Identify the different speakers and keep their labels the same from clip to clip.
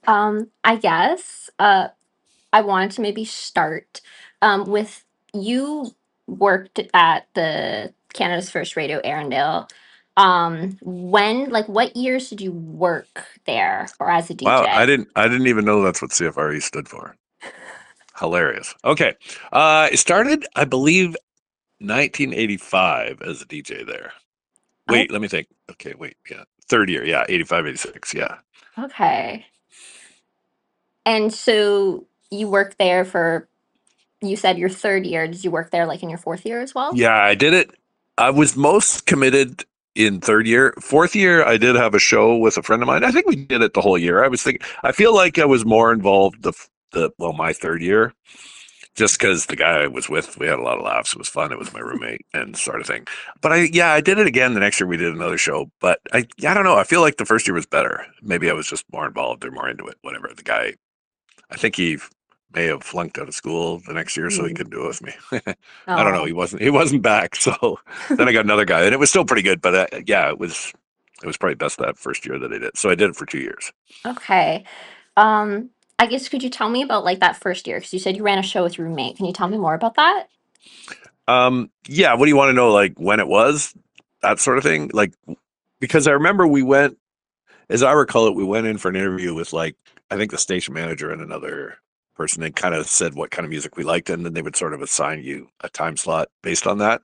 Speaker 1: I guess I wanted to maybe start with you worked at the Canada's First Radio Erindale. When, like, what years did you work there or as a
Speaker 2: Wow,
Speaker 1: DJ?
Speaker 2: I didn't even know that's what CFRE stood for. Hilarious. Okay. It started, I believe, 1985 as a DJ there.
Speaker 1: Oh,
Speaker 2: Wait, let me think. Okay, wait. Yeah. Third year. Yeah. 85, 86. Yeah.
Speaker 1: okay. And so you worked there for, you said your third year. Did you work there like in your fourth year as well?
Speaker 2: Yeah, I did it. I was most committed in third year. Fourth year, I did have a show with a friend of mine. I think we did it the whole year. I was thinking, I feel like I was more involved well, my third year, just because the guy I was with, we had a lot of laughs. It was fun. It was my roommate and sort of thing. But yeah, I did it again the next year. We did another show, but I don't know. I feel like the first year was better. Maybe I was just more involved or more into it. Whatever. The guy, I think he may have flunked out of school the next year, so he
Speaker 1: Mm.
Speaker 2: couldn't do it with me. I don't know.
Speaker 1: Oh,
Speaker 2: He wasn't back. So then I got another guy, and it was still pretty good. But yeah, it was probably best that first year that I did. So I did it for 2 years.
Speaker 1: okay. I guess could you tell me about like that first year? Because you said you ran a show with your roommate. Can you tell me more about that?
Speaker 2: Yeah. What do you want to know? Like when it was, that sort of thing. Like because I remember we went, as I recall it, we went in for an interview with like I think the station manager and another person. They kind of said what kind of music we liked, and then they would sort of assign you a time slot based on that.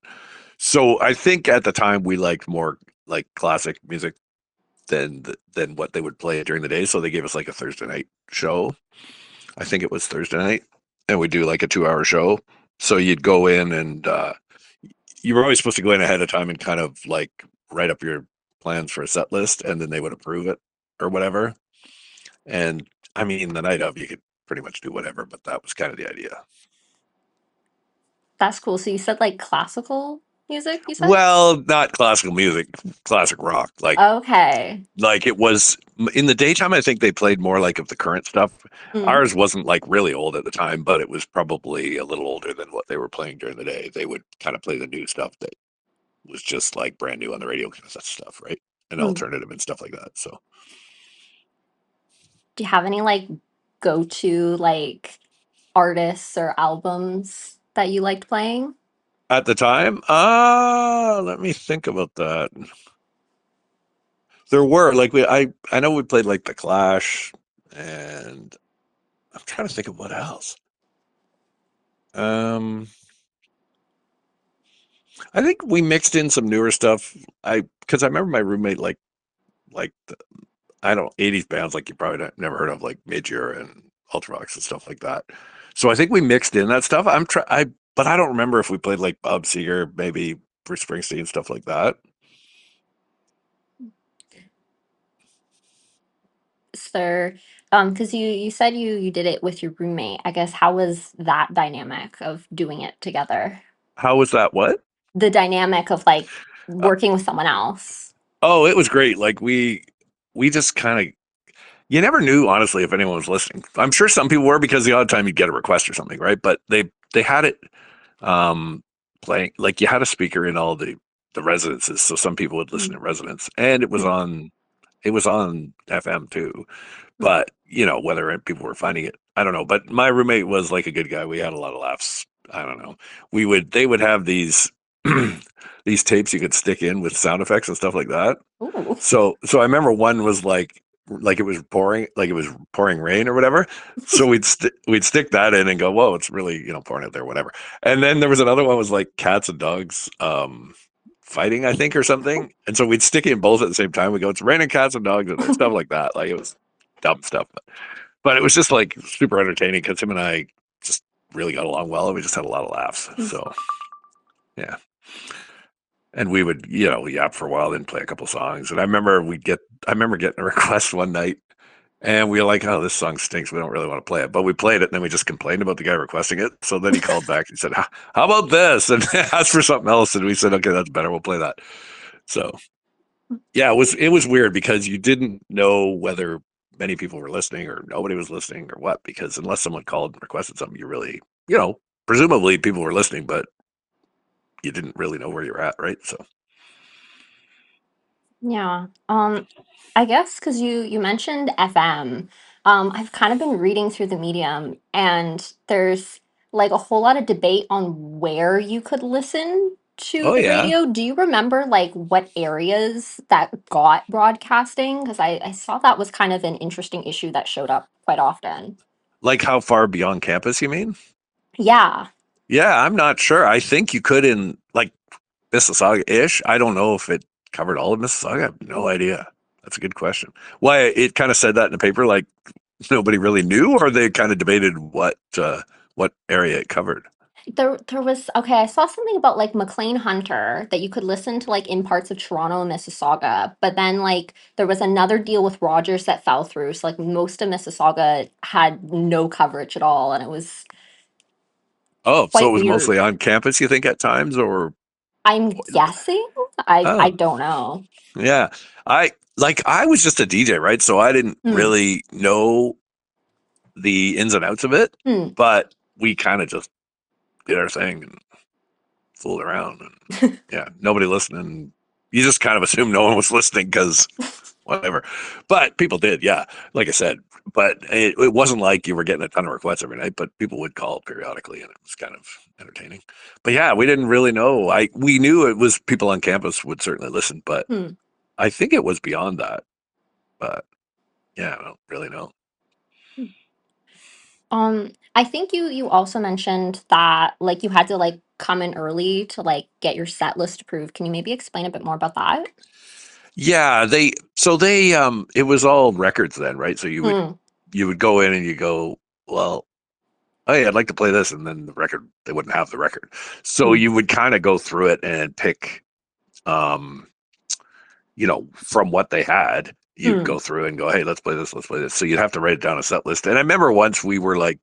Speaker 2: So I think at the time we liked more like classic music than what they would play during the day. So they gave us like a Thursday night show. I think it was Thursday night, and we do like a 2 hour show. So you'd go in and you were always supposed to go in ahead of time and kind of like write up your plans for a set list, and then they would approve it or whatever. And I mean, the night of you could pretty much do whatever, but that was kind of the idea.
Speaker 1: That's cool. So you said like classical music, you said?
Speaker 2: Well, not classical music, classic rock.
Speaker 1: Okay.
Speaker 2: Like it was in the daytime. I think they played more like of the current stuff.
Speaker 1: Mm.
Speaker 2: Ours wasn't like really old at the time, but it was probably a little older than what they were playing during the day. They would kind of play the new stuff that was just like brand new on the radio kind of stuff, right? And
Speaker 1: Mm.
Speaker 2: alternative and stuff like that. So
Speaker 1: Do you have any like go-to like artists or albums that you liked playing?
Speaker 2: at the time, let me think about that. There were like I know we played like the Clash, and I'm trying to think of what else. Um, I think we mixed in some newer stuff. I because I remember my roommate like the, I don't 80s bands like you probably never heard of like Major and Ultravox and stuff like that. So I think we mixed in that stuff. But I don't remember if we played like Bob Seger, maybe Bruce Springsteen, stuff like that.
Speaker 1: Sir, because you said you did it with your roommate. I guess how was that dynamic of doing it together?
Speaker 2: How was that? What?
Speaker 1: The dynamic of like
Speaker 2: Uh,
Speaker 1: working with someone else.
Speaker 2: oh, it was great. Like we just kind of you never knew honestly if anyone was listening. I'm sure some people were because the odd time you'd get a request or something, right? But they had it um playing like you had a speaker in all the residences, so some people would listen
Speaker 1: Mm.
Speaker 2: in residence, and it was on FM too. But you know whether people were finding it, I don't know. But my roommate was like a good guy. We had a lot of laughs. I don't know. They would have these these tapes you could stick in with sound effects and stuff like that.
Speaker 1: Ooh.
Speaker 2: So I remember one was like it was pouring rain or whatever. So we'd stick that in and go, whoa, it's really pouring out there, whatever. And then there was another one was like cats and dogs fighting, I think, or something. And so we'd stick in both at the same time. We go, it's raining cats and dogs and stuff like that. Like it was dumb stuff, but it was just like super entertaining because him and I just really got along well, and we just had a lot of laughs. So yeah. And we would, yap for a while, then play a couple songs. And I remember getting a request one night, and we were like, "Oh, this song stinks. We don't really want to play it." But we played it, and then we just complained about the guy requesting it. So then he called back and said, "How about this?" And asked for something else, and we said, "Okay, that's better. We'll play that." So yeah, it was weird because you didn't know whether many people were listening or nobody was listening or what. Because unless someone called and requested something, you really, presumably people were listening, but you didn't really know where you're at, right? So.
Speaker 1: Yeah. I guess because you mentioned FM. I've kind of been reading through the medium, and there's like a whole lot of debate on where you could listen to
Speaker 2: Oh
Speaker 1: the
Speaker 2: yeah,
Speaker 1: radio. Do you remember like what areas that got broadcasting? Because I saw that was kind of an interesting issue that showed up quite often.
Speaker 2: like how far beyond campus? You mean?
Speaker 1: Yeah.
Speaker 2: Yeah, I'm not sure. I think you could in like Mississauga-ish. I don't know if it covered all of Mississauga. I have no
Speaker 1: Mm.
Speaker 2: idea. That's a good question. Why it kind of said that in the paper, like nobody really knew, or they kind of debated what area it covered.
Speaker 1: There was okay, I saw something about like McLean Hunter that you could listen to like in parts of Toronto and Mississauga, but then like there was another deal with Rogers that fell through. So like most of Mississauga had no coverage at all, and it was
Speaker 2: Oh, so it
Speaker 1: quite
Speaker 2: was
Speaker 1: weird.
Speaker 2: mostly on campus, you think, at times, or
Speaker 1: I'm guessing. I
Speaker 2: oh,
Speaker 1: don't know.
Speaker 2: yeah. I was just a DJ, right? So I didn't
Speaker 1: Hmm.
Speaker 2: really know the ins and outs of it,
Speaker 1: Hmm.
Speaker 2: but we kind of just did our thing and fooled around, and yeah, nobody listening. You just kind of assume no one was listening because whatever. But people did, yeah. Like I said, but it wasn't like you were getting a ton of requests every night, but people would call periodically, and it was kind of entertaining. But yeah, we didn't really know. We knew it was people on campus would certainly listen, but
Speaker 1: Hmm.
Speaker 2: I think it was beyond that. But yeah, I don't really know.
Speaker 1: I think you also mentioned that like you had to like come in early to like get your set list approved. Can you maybe explain a bit more about that?
Speaker 2: Yeah, they it was all records then, right? So
Speaker 1: Hmm.
Speaker 2: you would go in and you go, well, hey, I'd like to play this, and then the record they wouldn't have the record. So
Speaker 1: Hmm.
Speaker 2: you would kind of go through it and pick um from what they had, you'd
Speaker 1: Hmm.
Speaker 2: go through and go, hey, let's play this, let's play this. So you'd have to write it down a set list. And I remember once we were like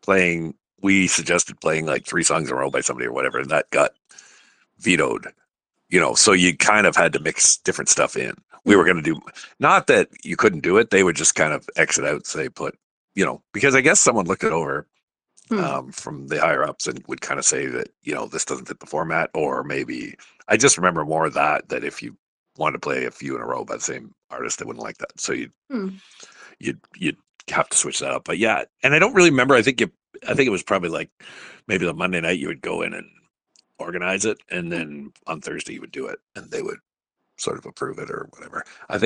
Speaker 2: playing, we suggested playing like three songs in a row by somebody or whatever, and that got vetoed. So you kind of had to mix different stuff in. We
Speaker 1: Hmm.
Speaker 2: were going to do, not that you couldn't do it, they would just kind of exit out, say, because I guess someone looked it over
Speaker 1: Hmm.
Speaker 2: from the higher ups and would kind of say that this doesn't fit the format, or maybe I just remember more of that if you wanted to play a few in a row by the same artist, they wouldn't like that, so
Speaker 1: Hmm.
Speaker 2: you'd have to switch that up. But yeah, and I don't really remember. I think it was probably like maybe the Monday night you would go in and organize it, and then on Thursday you would do it, and they would sort of approve it or whatever. I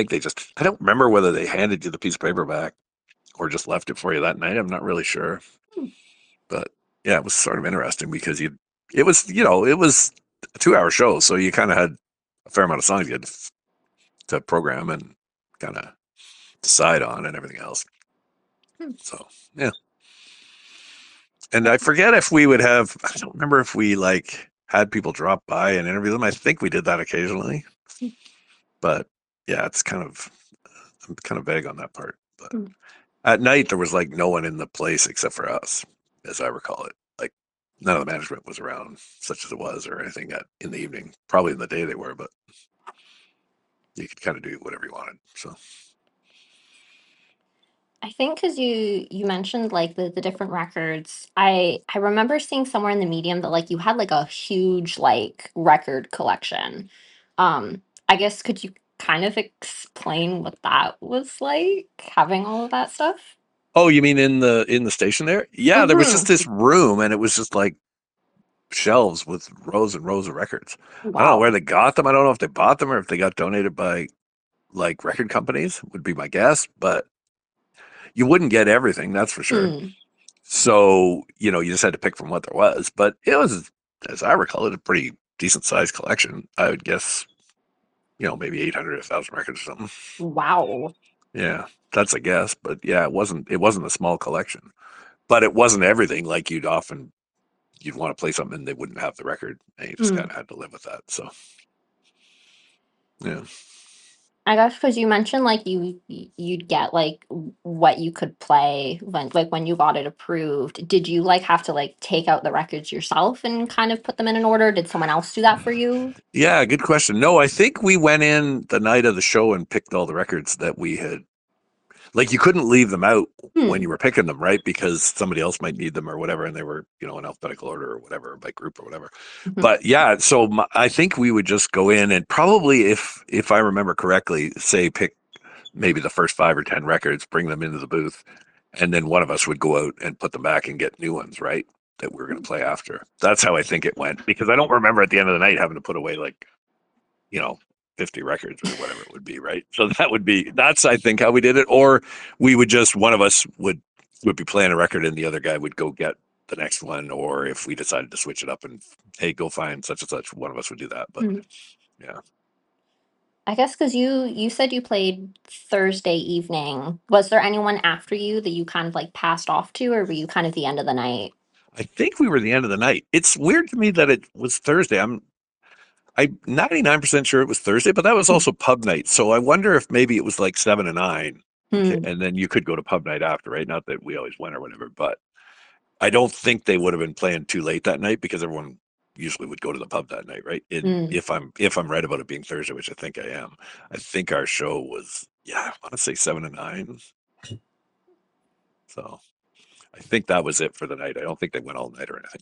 Speaker 2: don't remember whether they handed you the piece of paper back or just left it for you that night. I'm not really sure.
Speaker 1: Hmm.
Speaker 2: But yeah, it was sort of interesting because it was a 2 hour show, so you kind of had a fair amount of songs you had to program and kind of decide on and everything else.
Speaker 1: Hmm.
Speaker 2: So yeah, and I forget if we would have. I don't remember if we like had people drop by and interview them. I think we did that occasionally, but yeah, I'm kind of vague on that part. But
Speaker 1: Hmm.
Speaker 2: at night there was like no one in the place except for us, as I recall it. Like none of the management was around, such as it was, or anything in the evening. Probably in the day they were, but you could kind of do whatever you wanted. So
Speaker 1: I think because you mentioned like the different records, I remember seeing somewhere in the medium that like you had like a huge like record collection. I guess could you kind of explain what that was like having all of that stuff?
Speaker 2: oh, you mean in the station there? Yeah, there was just
Speaker 1: Mm-hmm.
Speaker 2: this room, and it was just like shelves with rows and rows of records. I don't know where
Speaker 1: Wow.
Speaker 2: they got them. I don't know if they bought them or if they got donated by like record companies, would be my guess, but you wouldn't get everything, that's for sure.
Speaker 1: Hmm.
Speaker 2: So, you just had to pick from what there was. But it was, as I recall it, a pretty decent sized collection. I would guess, maybe 800, 1,000 records or something.
Speaker 1: Wow.
Speaker 2: Yeah, that's a guess. But yeah, it wasn't a small collection. But it wasn't everything. Like you'd want to play something and they wouldn't have the record. And you just
Speaker 1: Hmm.
Speaker 2: kind of had to live with that. So yeah.
Speaker 1: I guess because you mentioned like you'd get like what you could play when you got it approved. Did you like have to like take out the records yourself and kind of put them in an order? Did someone else do that for you?
Speaker 2: Yeah, good question. No, I think we went in the night of the show and picked all the records that we had. Like you couldn't leave them out when
Speaker 1: Hmm.
Speaker 2: you were picking them, right? Because somebody else might need them or whatever, and they were, in alphabetical order or whatever, by group or whatever.
Speaker 1: Mhm.
Speaker 2: But yeah, so I think we would just go in and probably, if I remember correctly, say pick maybe the first 5 or 10 records, bring them into the booth, and then one of us would go out and put them back and get new ones, right? That we were going to play after. That's how I think it went because I don't remember at the end of the night having to put away like, you know, 50 records or whatever it would be, right? So that's I think how we did it. Or we would just one of us would be playing a record and the other guy would go get the next one. Or if we decided to switch it up and hey, go find such and such, one of us would do that. But
Speaker 1: Mm.
Speaker 2: yeah.
Speaker 1: I guess because you said you played Thursday evening. Was there anyone after you that you kind of like passed off to, or were you kind of the end of the night?
Speaker 2: I think we were the end of the night. It's weird to me that it was Thursday. I'm 99% sure it was Thursday, but that was
Speaker 1: Hmm.
Speaker 2: also pub night. So I wonder if maybe it was like 7 to 9,
Speaker 1: Hmm.
Speaker 2: and then you could go to pub night after, right? Not that we always went or whatever, but I don't think they would have been playing too late that night because everyone usually would go to the pub that night, right?
Speaker 1: Mm.
Speaker 2: If I'm right about it being Thursday, which I think I am, I think our show was I want to say 7 to 9. So I think that was it for the night. I don't think they went all night or anything.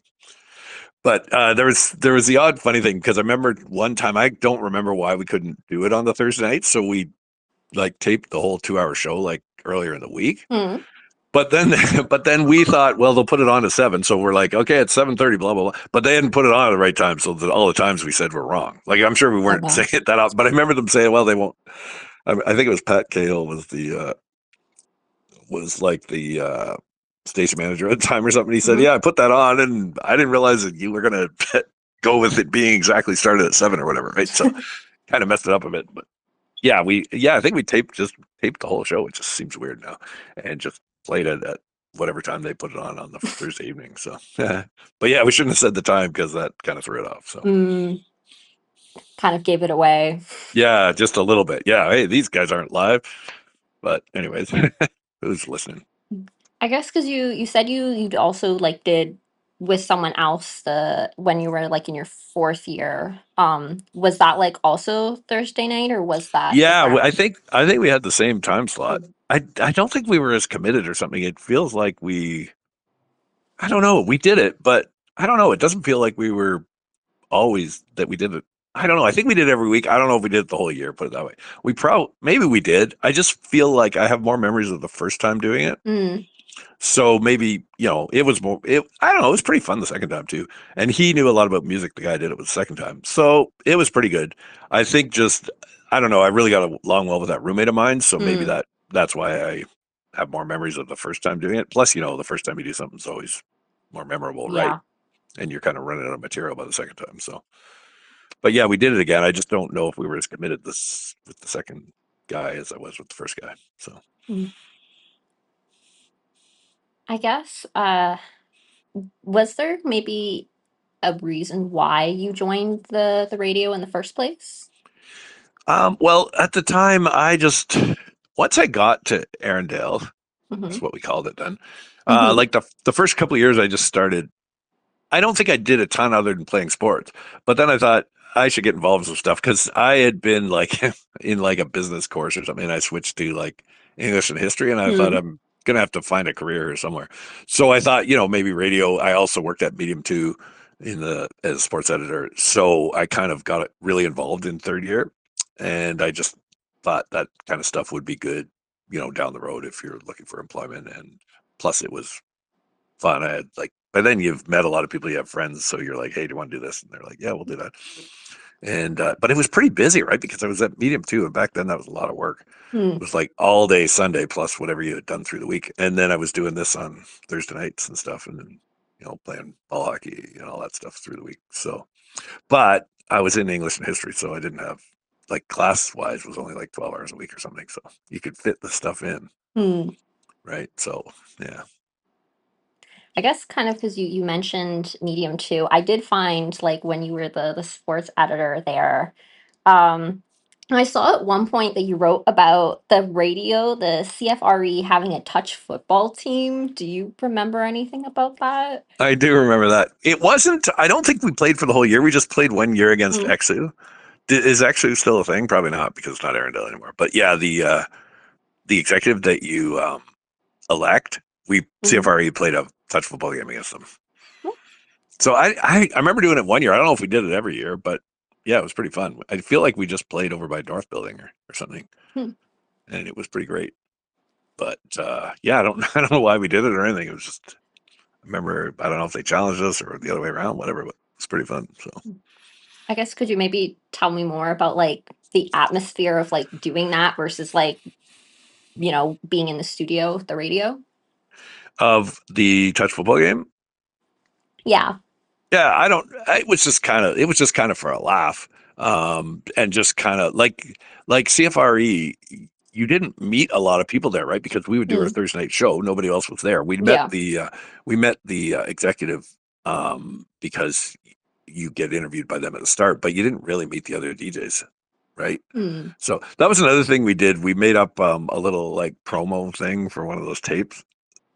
Speaker 2: But there was the odd funny thing because I remember one time I don't remember why we couldn't do it on the Thursday night, so we like taped the whole 2 hour show like earlier in the week.
Speaker 1: Mm.
Speaker 2: But then but then we thought, well, they'll put it on at 7, so we're like, okay, it's 7:30, blah blah blah. But they hadn't put it on at the right time, so all the times we said were wrong. Like I'm sure we
Speaker 1: Oh
Speaker 2: weren't
Speaker 1: no.
Speaker 2: saying it that out, but I remember them saying, well, they won't. I think it was Pat Cahill was like the station manager at the time or something. He said,
Speaker 1: Hmm.
Speaker 2: "Yeah, I put that on, and I didn't realize that you were gonna go with it being exactly started at 7 or whatever." Right, so kind of messed it up a bit, but I think we taped the whole show. It just seems weird now, and just played it at whatever time they put it on the Thursday evening. So, but yeah, we shouldn't have said the time because that kind of threw it off. So.
Speaker 1: Mm. Kind of gave it away.
Speaker 2: Yeah, just a little bit. Yeah, hey, these guys aren't live, but anyways, who's listening?
Speaker 1: I guess because you said you'd also like did with someone else the when you were like in your fourth year. Was that like also Thursday night or was that
Speaker 2: Yeah,
Speaker 1: different?
Speaker 2: I think we had the same time slot.
Speaker 1: Mm.
Speaker 2: I don't think we were as committed or something. It feels like I don't know, we did it, but I don't know. It doesn't feel like we were always that we did it. I don't know. I think we did every week. I don't know if we did it the whole year. Put it that way. Maybe we did. I just feel like I have more memories of the first time doing it.
Speaker 1: Mm.
Speaker 2: So maybe, it was more, I don't know, it was pretty fun the second time too. And he knew a lot about music. The guy did it with the second time. So it was pretty good. I think I don't know, I really got along well with that roommate of mine. So maybe
Speaker 1: Mm.
Speaker 2: that's why I have more memories of the first time doing it. Plus, the first time you do something is always more memorable, right?
Speaker 1: Yeah.
Speaker 2: And you're kind of running out of material by the second time. So, but yeah, we did it again. I just don't know if we were as committed this with the second guy as I was with the first guy. So,
Speaker 1: Mm. I guess was there maybe a reason why you joined the radio in the first place?
Speaker 2: well, at the time, once I got to Erindale,
Speaker 1: Hmm.
Speaker 2: that's what we called it then.
Speaker 1: Hmm.
Speaker 2: Like the first couple of years, I just started. I don't think I did a ton other than playing sports, but then I thought I should get involved with some stuff because I had been like in like a business course or something, and I switched to like English and history, and I thought
Speaker 1: Mm.
Speaker 2: I'm gonna have to find a career here somewhere. So I thought, maybe radio. I also worked at Medium Two as a sports editor, so I kind of got really involved in third year, and I just thought that kind of stuff would be good, down the road if you're looking for employment, and plus it was fun. I had like by then you've met a lot of people, you have friends, so you're like, hey, do you want to do this? And they're like, yeah, we'll do that. And but it was pretty busy, right? Because I was at Medium too, and back then that was a lot of work. It
Speaker 1: Mm.
Speaker 2: was like all day Sunday plus whatever you had done through the week, and then I was doing this on Thursday nights and stuff, and then playing ball hockey and all that stuff through the week. So, but I was in English and history, so I didn't have like class wise was only like 12 hours a week or something, so you could fit the stuff in,
Speaker 1: Mm.
Speaker 2: right? So yeah.
Speaker 1: I guess kind of because you mentioned Medium too. I did find like when you were the sports editor there, um, I saw at one point that you wrote about the radio, the CFRE having a touch football team. Do you remember anything about that?
Speaker 2: I do remember that. It wasn't. I don't think we played for the whole year. We just played 1 year against
Speaker 1: Mm.
Speaker 2: Exu. Is Exu still a thing? Probably not because it's not Arendelle anymore. But yeah, the executive that you elect, we
Speaker 1: Mm-hmm.
Speaker 2: CFRE played a touch football game against them. So I remember doing it 1 year. I don't know if we did it every year, but yeah, it was pretty fun. I feel like we just played over by North Building or something. and it was pretty great. But yeah, I don't I don't know why we did it or anything. It was just I remember I don't know if they challenged us or the other way around, whatever. But it's pretty fun. So
Speaker 1: I guess could you maybe tell me more about like the atmosphere of like doing that versus like, being in the studio with the radio?
Speaker 2: of the touch football game,
Speaker 1: Yeah.
Speaker 2: yeah, I don't. It was just kind of for a laugh, and just kind of like CFRE. You didn't meet a lot of people there, right? Because we would do our
Speaker 1: Mm,
Speaker 2: Thursday night show. Nobody else was there.
Speaker 1: yeah.
Speaker 2: We met the executive because you get interviewed by them at the start, but you didn't really meet the other DJs, right?
Speaker 1: Mm,
Speaker 2: So that was another thing we did. We made up a little like promo thing for one of those tapes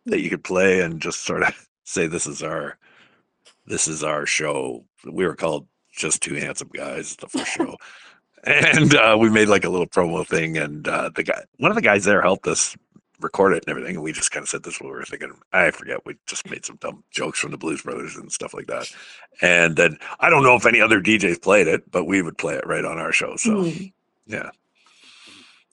Speaker 2: that
Speaker 1: mm,
Speaker 2: you could play and just sort of say this is our show. We were called Just Two Handsome Guys, the first show. And we made like a little promo thing. And one of the guys there helped us record it and everything. And we just kind of said this is what we were thinking. I forget. We just made some dumb jokes from the Blues Brothers and stuff like that. And then I don't know if any other DJs played it, but we would play it right on our show. So
Speaker 1: mm,
Speaker 2: yeah.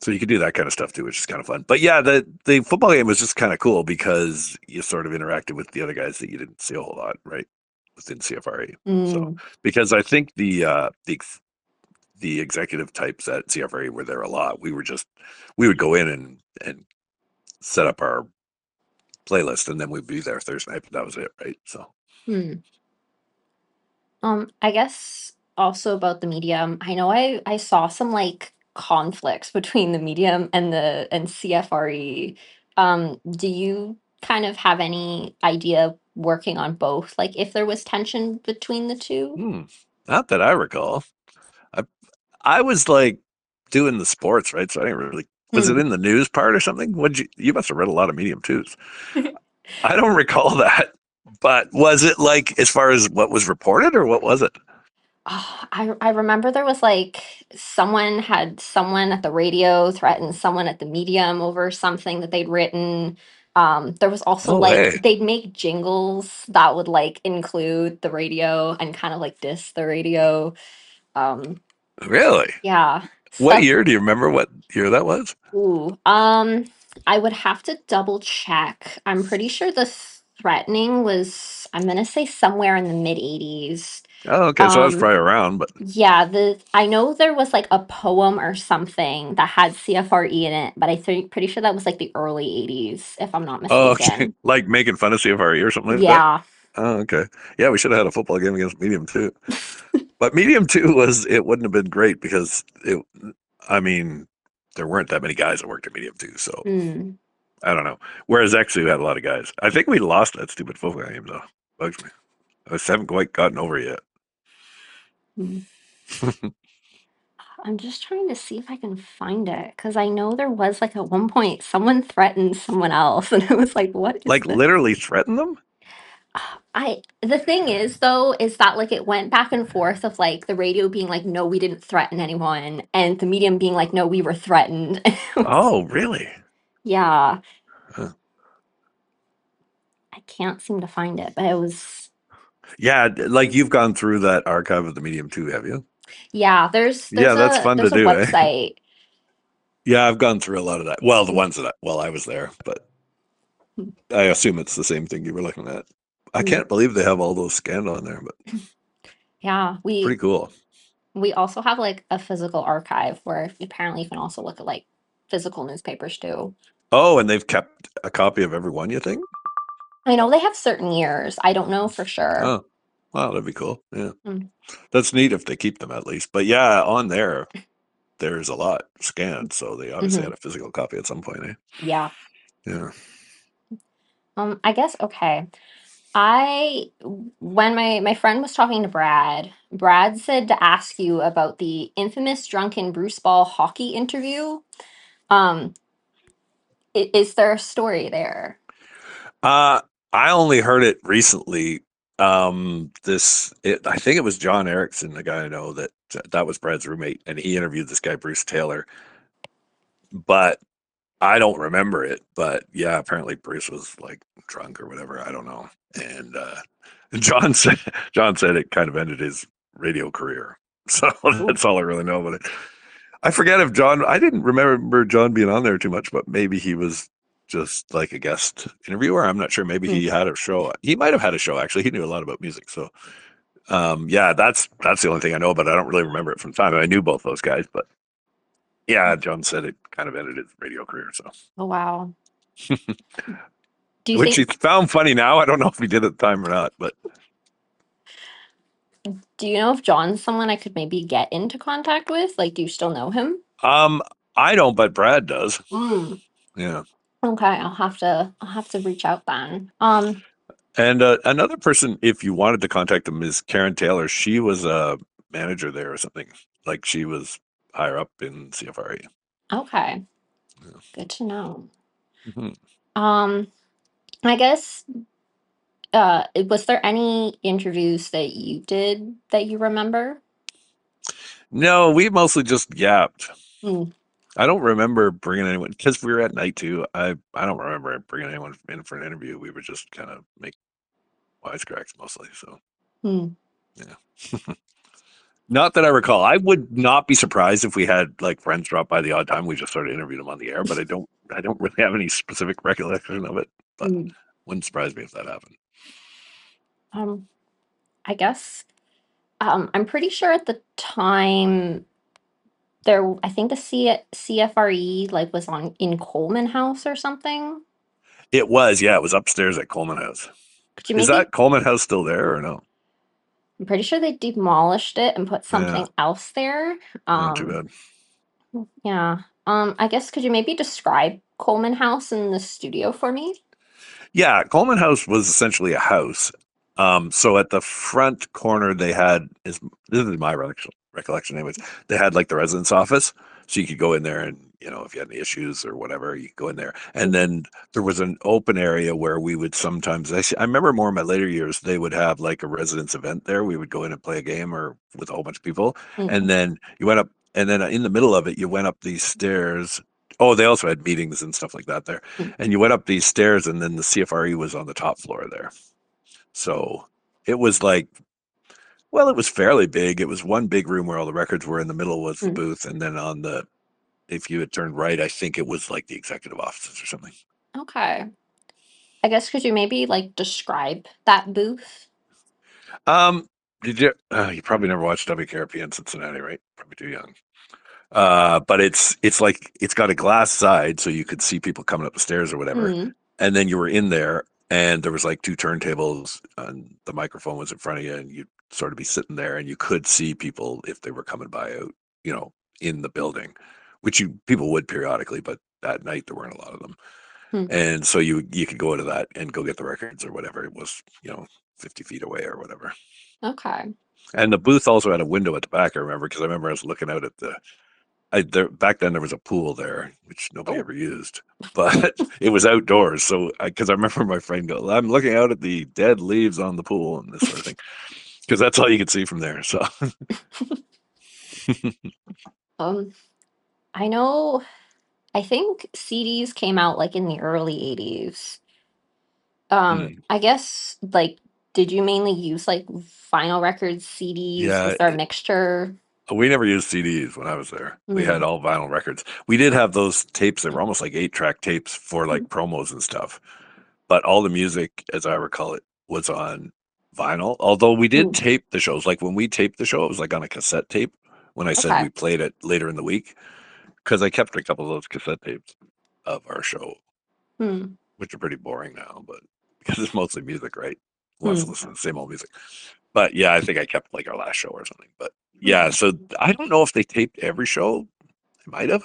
Speaker 2: So you could do that kind of stuff too, which is kind of fun. But yeah, the football game was just kind of cool because you sort of interacted with the other guys that you didn't see a whole lot, right? Within CFRE. So
Speaker 1: mm,
Speaker 2: because I think the executive types at CFRE were there a lot. We would go in and set up our playlist and then we'd be there Thursday night, but that was it, right? So
Speaker 1: mm. I guess also about the medium, I know I saw some like conflicts between the medium and the and CFRE. Do you kind of have any idea working on both, like if there was tension between the two?
Speaker 2: hmm, not that I recall. I I was like doing the sports, right? So I didn't really was it
Speaker 1: Mm.
Speaker 2: in the news part or something? Would you must have read a lot of Medium twos. I don't recall that. But was it like as far as what was reported or what was it?
Speaker 1: I remember there was like someone at the radio threatened someone at the medium over something that they'd written. There was also
Speaker 2: No
Speaker 1: like
Speaker 2: way.
Speaker 1: they'd make jingles that would like include the radio and kind of like diss the radio. Um,
Speaker 2: Really?
Speaker 1: yeah,
Speaker 2: What
Speaker 1: stuff.
Speaker 2: year? Do you remember what year that was?
Speaker 1: Ooh, I would have to double check. I'm pretty sure the threatening was, I'm gonna say somewhere in the mid 80s.
Speaker 2: Oh, okay. So I was
Speaker 1: Um,
Speaker 2: probably around, but
Speaker 1: Yeah, I know there was like a poem or something that had CFRE in it, but I think pretty sure that was like the early 80s, if I'm not
Speaker 2: oh, okay.
Speaker 1: mistaken.
Speaker 2: Like making fun of CFRE or something like that.
Speaker 1: Yeah.
Speaker 2: Oh, okay. Yeah, we should have had a football game against Medium too. But Medium two was it wouldn't have been great because it. I mean, there weren't that many guys that worked at Medium two, so
Speaker 1: Mm,
Speaker 2: I don't know. Whereas actually, we had a lot of guys. I think we lost that stupid football game though. Bugs me. I just haven't quite gotten over it
Speaker 1: mm.
Speaker 2: yet.
Speaker 1: I'm just trying to see if I can find it because I know there was like at one point someone threatened someone else, and it was like, what is
Speaker 2: Like
Speaker 1: this?
Speaker 2: literally threaten them.
Speaker 1: The thing is though is that like it went back and forth of like the radio being like, no, we didn't threaten anyone, and the medium being like, no, we were threatened. It was-
Speaker 2: Oh, really?
Speaker 1: yeah.
Speaker 2: Huh.
Speaker 1: I can't seem to find it, but it was,
Speaker 2: Yeah, like you've gone through that archive of the Medium too, have you?
Speaker 1: yeah, there's
Speaker 2: Yeah, that's fun to
Speaker 1: there's a
Speaker 2: do, eh?
Speaker 1: website.
Speaker 2: Yeah, I've gone through a lot of that. Well, the
Speaker 1: Mm,
Speaker 2: ones that I was there, but
Speaker 1: mm,
Speaker 2: I assume it's the same thing you were looking at. I
Speaker 1: mm.
Speaker 2: can't believe they have all those scanned on there, but
Speaker 1: Yeah,
Speaker 2: pretty cool.
Speaker 1: we also have like a physical archive where apparently you can also look at like physical newspapers too.
Speaker 2: Oh, and they've kept a copy of every one, you think?
Speaker 1: I know they have certain years. I don't know for sure.
Speaker 2: Oh, wow, that'd be cool. Yeah,
Speaker 1: Mm,
Speaker 2: that's neat if they keep them at least. But yeah, on there, there's a lot scanned, so they obviously had
Speaker 1: mhm.
Speaker 2: a physical copy at some point, eh?
Speaker 1: Yeah.
Speaker 2: Yeah.
Speaker 1: I guess okay. When my friend was talking to Brad, Brad said to ask you about the infamous drunken Bruce Ball hockey interview. Um, is there a story there?
Speaker 2: Uh, I only heard it recently. I think it was John Erickson, the guy I know that was Brad's roommate, and he interviewed this guy Bruce Taylor. But I don't remember it. But yeah, apparently Bruce was like drunk or whatever. I don't know. And John said John said it kind of ended his radio career. So
Speaker 1: Ooh.
Speaker 2: that's all I really know about it. I forget if John. I didn't remember John being on there too much, but maybe he was just like a guest interviewer. I'm not sure. Maybe
Speaker 1: Hmm.
Speaker 2: he had a show. He might have had a show actually. He knew a lot about music, so yeah, that's the only thing I know about. I don't really remember it from time. I knew both those guys, but yeah, John said it kind of ended his radio career. So,
Speaker 1: Oh wow. Do you
Speaker 2: which he
Speaker 1: think?
Speaker 2: found funny now. I don't know if he did at the time or not, but
Speaker 1: Do you know if John's someone I could maybe get into contact with? Like, do you still know him?
Speaker 2: um, I don't, but Brad does.
Speaker 1: Mm.
Speaker 2: Yeah.
Speaker 1: Okay, I'll have to reach out then.
Speaker 2: And another person, if you wanted to contact them, is Karen Taylor. She was a manager there or something. Like she was higher up in CFRE.
Speaker 1: Okay,
Speaker 2: Yeah.
Speaker 1: good to know.
Speaker 2: Mhm.
Speaker 1: Um, I guess was there any interviews that you did that you remember?
Speaker 2: No, we mostly just yapped.
Speaker 1: Hmm.
Speaker 2: I don't remember bringing anyone because we were at night too. I don't remember bringing anyone in for an interview. We would just kind of make wisecracks mostly. So
Speaker 1: Hmm.
Speaker 2: yeah. Not that I recall. I would not be surprised if we had like friends drop by the odd time. We just started interviewing them on the air, but I don't really have any specific recollection of it. But
Speaker 1: Hmm.
Speaker 2: wouldn't surprise me if that happened.
Speaker 1: Um, I guess I'm pretty sure at the time there, I think the CFRE like was on in Coleman House or something.
Speaker 2: It was, yeah, it was upstairs at Coleman House.
Speaker 1: Could you
Speaker 2: Is
Speaker 1: maybe?
Speaker 2: that Coleman House still there or no?
Speaker 1: I'm pretty sure they demolished it and put
Speaker 2: Yeah,
Speaker 1: something else there.
Speaker 2: too
Speaker 1: Um,
Speaker 2: bad.
Speaker 1: yeah. I guess could you maybe describe Coleman House in the studio for me?
Speaker 2: Yeah, Coleman House was essentially a house. So at the front corner, they had is this is my recollection, anyways. They had like the residence office, so you could go in there and if you had any issues or whatever, you could go in there. And
Speaker 1: Mm,
Speaker 2: then there was an open area where we would sometimes. I remember more in my later years, they would have like a residence event there. We would go in and play a game or with a whole bunch of people, and
Speaker 1: mm,
Speaker 2: then you went up. And then in the middle of it, you went up these stairs. Oh, they also had meetings and stuff like that there,
Speaker 1: mm.
Speaker 2: and you went up these stairs and then the CFRE was on the top floor there. So it was like, well, it was fairly big. It was one big room where all the records were. In the middle was the
Speaker 1: Mm.
Speaker 2: booth, and then on the if you had turned right, I think it was like the executive offices or something.
Speaker 1: Okay. I guess could you maybe like describe that booth?
Speaker 2: um did you probably never watched WKRP in Cincinnati, right? Probably too young. But it's like it's got a glass side so you could see people coming up the stairs or whatever.
Speaker 1: Mm,
Speaker 2: And then you were in there and there was like two turntables and the microphone was in front of you and you'd sort of be sitting there and you could see people if they were coming by out, you know, in the building, which you people would periodically, but that night there weren't a lot of them.
Speaker 1: mm.
Speaker 2: And so you could go into that and go get the records or whatever. It was, 50 feet away or whatever.
Speaker 1: Okay.
Speaker 2: And the booth also had a window at the back, I remember, because I remember I was looking out at back then there was a pool there, which nobody
Speaker 1: Oh.
Speaker 2: ever used, but it was outdoors. So, because I remember my friend go, "I'm looking out at the dead leaves on the pool and this sort of thing," because that's all you could see from there. So,
Speaker 1: Um, I know. I think CDs came out like in the early 80s.
Speaker 2: hmm.
Speaker 1: I guess like did you mainly use like vinyl records, CDs?
Speaker 2: Yeah,
Speaker 1: Was there a mixture?
Speaker 2: we never used CDs when I was there. We had
Speaker 1: Mm,
Speaker 2: all vinyl records. We did have those tapes that were almost like 8-track tapes for
Speaker 1: mm,
Speaker 2: like promos and stuff, but all the music, as I recall it, was on vinyl. Although we did
Speaker 1: mm.
Speaker 2: tape the shows, like when we taped the show, it was like on a cassette tape. When I said
Speaker 1: Okay.
Speaker 2: we played it later in the week, because I kept a couple of those cassette tapes of our show,
Speaker 1: Hmm.
Speaker 2: which are pretty boring now, but because it's mostly music, right? Who wants to
Speaker 1: Hmm.
Speaker 2: listen to the same old music? But yeah, I think I kept like our last show or something. But yeah,
Speaker 1: Okay.
Speaker 2: so I don't know if they taped every show. They might have,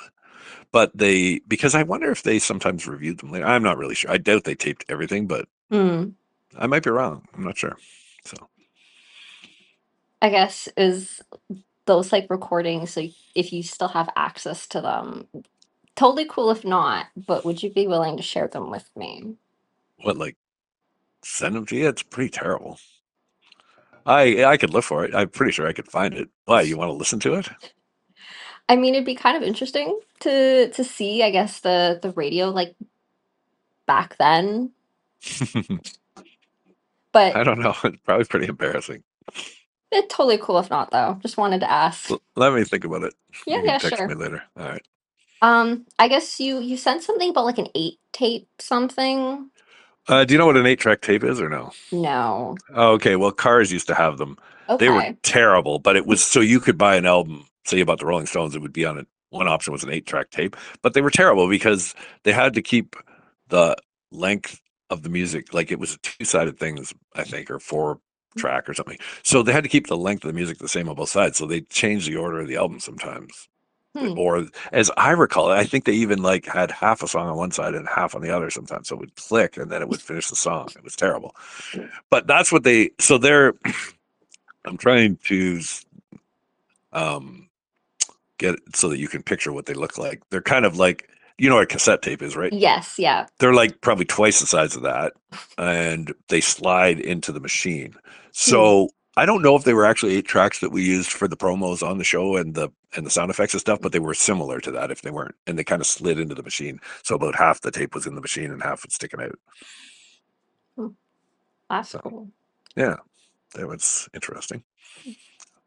Speaker 2: but because I wonder if they sometimes reviewed them later. I'm not really sure. I doubt they taped everything, but
Speaker 1: Hmm.
Speaker 2: I might be wrong. I'm not sure. So
Speaker 1: I guess is those like recordings, so if you still have access to them, totally cool if not, but would you be willing to share them with me?
Speaker 2: what, like, send them to you? It's pretty terrible. I could look for it. I'm pretty sure I could find it. Why, you want to listen to it?
Speaker 1: I mean, it'd be kind of interesting to see, I guess, the radio like back then.
Speaker 2: I
Speaker 1: But
Speaker 2: don't know. It's probably pretty embarrassing.
Speaker 1: It's totally cool if not, though. Just wanted to ask.
Speaker 2: Let me think about it.
Speaker 1: Yeah,
Speaker 2: You can
Speaker 1: yeah,
Speaker 2: text me
Speaker 1: sure.
Speaker 2: later. All right.
Speaker 1: I guess you sent something about like an 8 tape something.
Speaker 2: Do you know what an 8-track tape is or no?
Speaker 1: No.
Speaker 2: Oh, okay. Well, cars used to have them. They were
Speaker 1: Okay.
Speaker 2: terrible, but it was so you could buy an album, say about the Rolling Stones, it would be on it. One option was an 8-track tape, but they were terrible because they had to keep the length of the music. Like it was a two-sided thing, I think, or 4-track or something. So they had to keep the length of the music the same on both sides. So they changed the order of the album sometimes.
Speaker 1: Hmm.
Speaker 2: Or as I recall, I think they even like had half a song on one side and half on the other sometimes. So it would click and then it would finish the song. It was terrible. But that's what they so they're I'm trying to um get it so that you can picture what they look like. They're kind of like you know what a cassette tape is, right?
Speaker 1: Yes, yeah.
Speaker 2: They're like probably twice the size of that, and they slide into the machine.
Speaker 1: Hmm.
Speaker 2: So I don't know if they were actually 8 tracks that we used for the promos on the show and the sound effects and stuff, but they were similar to that if they weren't, and they kind of slid into the machine. So about half the tape was in the machine and half was sticking out.
Speaker 1: Hmm. That's
Speaker 2: So
Speaker 1: cool.
Speaker 2: yeah, that was interesting.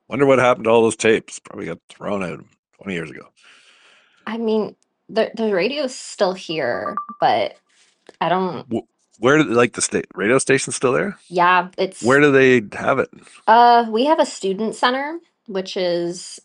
Speaker 2: Wonder what happened to all those tapes. Probably got thrown out 20 years ago.
Speaker 1: I mean, the radio's still here, but I don't.
Speaker 2: Where did like the state radio station still there?
Speaker 1: Yeah,
Speaker 2: Where
Speaker 1: it's
Speaker 2: do they have it?
Speaker 1: we have a student center, which is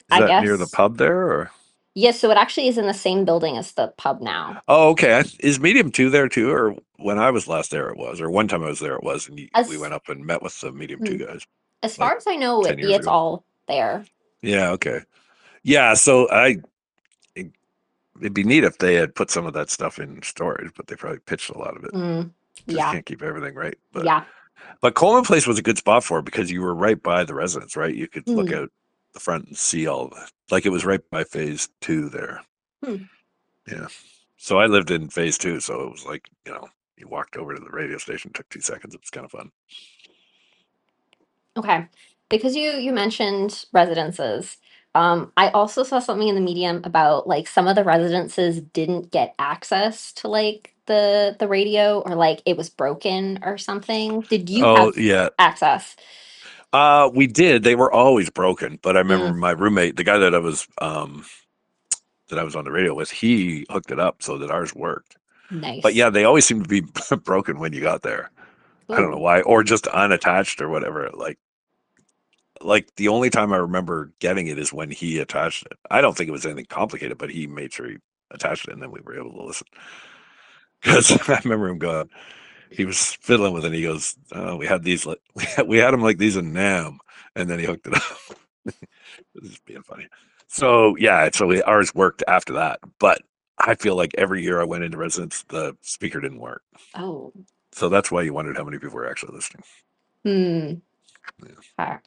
Speaker 2: Is
Speaker 1: I
Speaker 2: that near the
Speaker 1: guess
Speaker 2: pub there or?
Speaker 1: yes, so it actually is in the same building as the pub now.
Speaker 2: Oh, okay. Is Medium 2 there too? Or when I was last there, it was. Or one time I was there, it was. And we
Speaker 1: As
Speaker 2: went up and met with the Medium 2
Speaker 1: hmm,
Speaker 2: guys
Speaker 1: as
Speaker 2: like
Speaker 1: far as I know,
Speaker 2: 10 years
Speaker 1: it's
Speaker 2: ago.
Speaker 1: all there.
Speaker 2: Yeah, okay. Yeah, so it'd be neat if they had put some of that stuff in storage, but they probably pitched a lot of it
Speaker 1: Mm,
Speaker 2: because you
Speaker 1: yeah,
Speaker 2: can't keep everything, right?
Speaker 1: yeah.
Speaker 2: But Coleman Place was a good spot for it because you were right by the residence, right? You could look
Speaker 1: Mm,
Speaker 2: out the front and see all the, like it was right by phase 2 there.
Speaker 1: hmm.
Speaker 2: Yeah. So I lived in phase 2, so it was like, you walked over to the radio station, took 2 seconds. It was kind of fun.
Speaker 1: Okay. Because you mentioned residences. I also saw something in the medium about like some of the residences didn't get access to like the radio or like it was broken or something. Did you
Speaker 2: Oh
Speaker 1: have
Speaker 2: yeah.
Speaker 1: access?
Speaker 2: We did. They were always broken, but I remember
Speaker 1: Mm,
Speaker 2: my roommate, the guy that I was on the radio with, he hooked it up so that ours worked. But
Speaker 1: nice.
Speaker 2: yeah, they always seemed to be broken when you got there. I don't know
Speaker 1: Ooh.
Speaker 2: why, or just unattached or whatever. Like the only time I remember getting it is when he attached it. I don't think it was anything complicated, but he made sure he attached it, and then we were able to listen. Because I remember him going, he was fiddling with it. And he goes, "We had these, we had them like these in Nam," and then he hooked it up. This is being funny. So yeah, so ours worked after that, but I feel like every year I went into residence, the speaker didn't work.
Speaker 1: Oh.
Speaker 2: So that's why you wondered how many people were actually listening.
Speaker 1: Hmm.
Speaker 2: Yeah.
Speaker 1: Okay.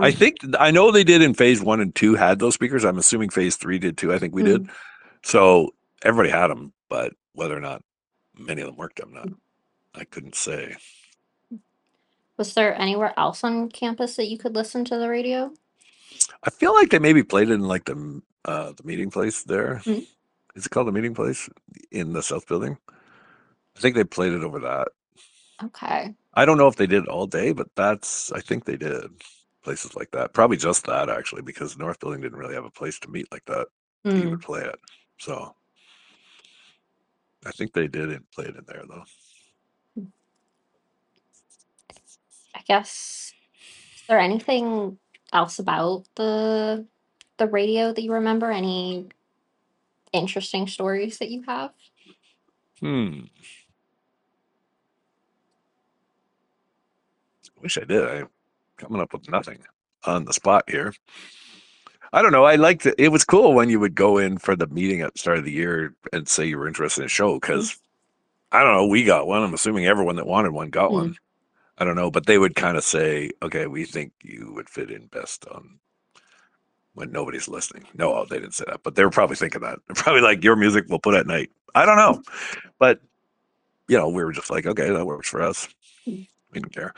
Speaker 2: I
Speaker 1: Um.
Speaker 2: think I know they did in phase 1 and 2 had those speakers. I'm assuming phase 3 did too. I think we did.
Speaker 1: Hmm.
Speaker 2: So everybody had them, but whether or not many of them worked, I couldn't say.
Speaker 1: Was there anywhere else on campus that you could listen to the radio?
Speaker 2: I feel like they maybe played it in like the meeting place there.
Speaker 1: Mm,
Speaker 2: Is it called the meeting place in the South Building? I think they played it over that.
Speaker 1: okay.
Speaker 2: I don't know if they did all day, but I think they did places like that. Probably just that actually, because North Building didn't really have a place to meet like that that you would
Speaker 1: Hmm.
Speaker 2: play it. So I think they did play it in there though.
Speaker 1: I guess. Is there anything else about the radio that you remember? Any interesting stories that you have?
Speaker 2: Hmm. Wish I did. I'm coming up with nothing on the spot here. I don't know. I liked it. It was cool when you would go in for the meeting at the start of the year and say you were interested in a show
Speaker 1: Mm,
Speaker 2: because I don't know. We got one. I'm assuming everyone that wanted one got one.
Speaker 1: mm,
Speaker 2: I don't know, but they would kind of say, "Okay, we think you would fit in best on when nobody's listening." No, they didn't say that, but they were probably thinking that. They're probably like, "Your music will put at night." I don't know, but we were just like, "Okay, that works for us."
Speaker 1: mm.
Speaker 2: We didn't care.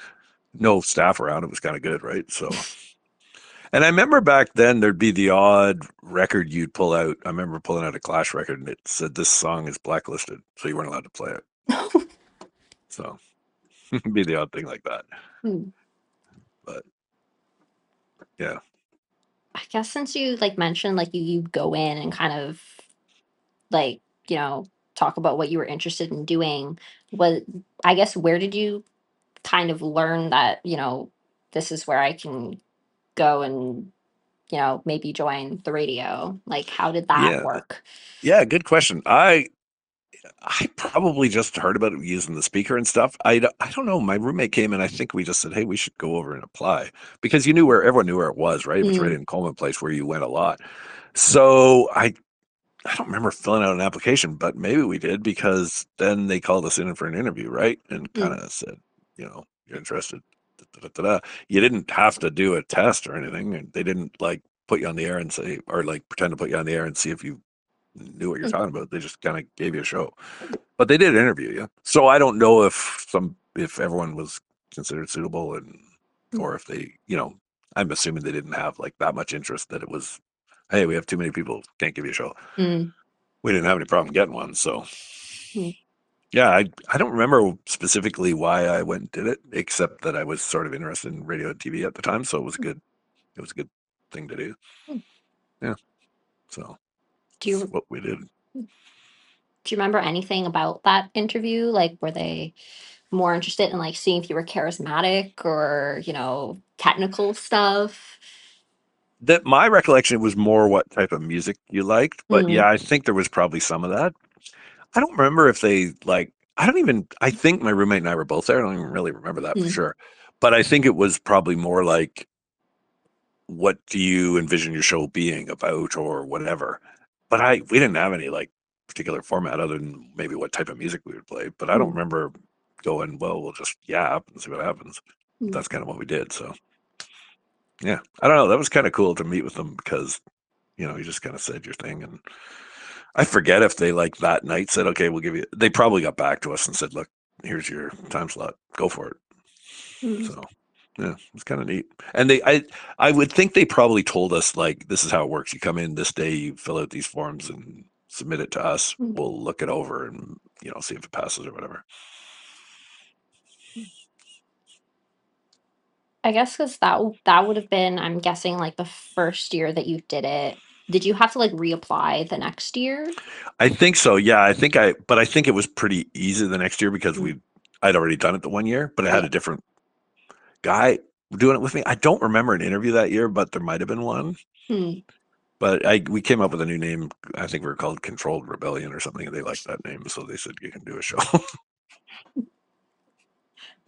Speaker 2: No staff around. It was kind of good, right? So, and I remember back then there'd be the odd record you'd pull out. I remember pulling out a Clash record and it said this song is blacklisted, so you weren't allowed to play it. So, it'd be the odd thing like that.
Speaker 1: Hmm.
Speaker 2: But yeah,
Speaker 1: I guess since you like mentioned like you go in and kind of like, you know, talk about what you were interested in doing, what I guess where did you kind of learn that, this is where I can go and, maybe join the radio? Like how did that
Speaker 2: yeah,
Speaker 1: work?
Speaker 2: yeah. Good question. I probably just heard about it using the speaker and stuff. I don't know. My roommate came and I think we just said, "Hey, we should go over and apply," because you knew where everyone knew where it was, right? It was right
Speaker 1: Mm,
Speaker 2: in Coleman Place where you went a lot. So I don't remember filling out an application, but maybe we did because then they called us in for an interview, right? And kind
Speaker 1: mm,
Speaker 2: of said, you're interested. Da, da, da, da. You didn't have to do a test or anything, and they didn't like put you on the air and say, or like pretend to put you on the air and see if you knew what you're
Speaker 1: mm,
Speaker 2: talking about. They just kind of gave you a show, but they did interview you. So I don't know if everyone was considered suitable and
Speaker 1: mm,
Speaker 2: or if they, I'm assuming they didn't have like that much interest that it was, hey, we have too many people, can't give you a show.
Speaker 1: mm,
Speaker 2: We didn't have any problem getting one. So
Speaker 1: mm,
Speaker 2: yeah, I don't remember specifically why I went and did it, except that I was sort of interested in radio and TV at the time, so it was a good thing to do.
Speaker 1: mm.
Speaker 2: Yeah, so
Speaker 1: Do
Speaker 2: that's
Speaker 1: you
Speaker 2: what we did.
Speaker 1: do you remember anything about that interview? Like were they more interested in like seeing if you were charismatic or, technical stuff?
Speaker 2: That my recollection was more what type of music you liked, but
Speaker 1: Mm,
Speaker 2: yeah, I think there was probably some of that. I don't remember if they like. I think my roommate and I were both there. I don't even really remember that for
Speaker 1: mm,
Speaker 2: sure, but I think it was probably more like what do you envision your show being about or whatever. But we didn't have any like particular format other than maybe what type of music we would play. But I don't
Speaker 1: mm,
Speaker 2: remember going, well, we'll just yap and see what happens. But
Speaker 1: mm,
Speaker 2: that's kind of what we did. So yeah, I don't know. That was kind of cool to meet with them because, you just kind of said your thing. And I forget if they like that night said, okay, we'll give you, they probably got back to us and said, look, here's your time slot. Go for it.
Speaker 1: mm,
Speaker 2: So yeah, it's kind of neat. And I would think they probably told us like this is how it works. You come in this day, you fill out these forms and submit it to us.
Speaker 1: mm.
Speaker 2: We'll look it over and see if it passes or whatever.
Speaker 1: I guess because that would have been, I'm guessing, like the first year that you did it. Did you have to like reapply the next year?
Speaker 2: I think so. Yeah, but I think it was pretty easy the next year because
Speaker 1: Mm.
Speaker 2: I'd already done it the one year, but I had
Speaker 1: Okay.
Speaker 2: a different guy doing it with me. I don't remember an interview that year, but there might have been one.
Speaker 1: Hmm.
Speaker 2: But we came up with a new name. I think we were called Controlled Rebellion or something, and they liked that name, so they said you can do a show.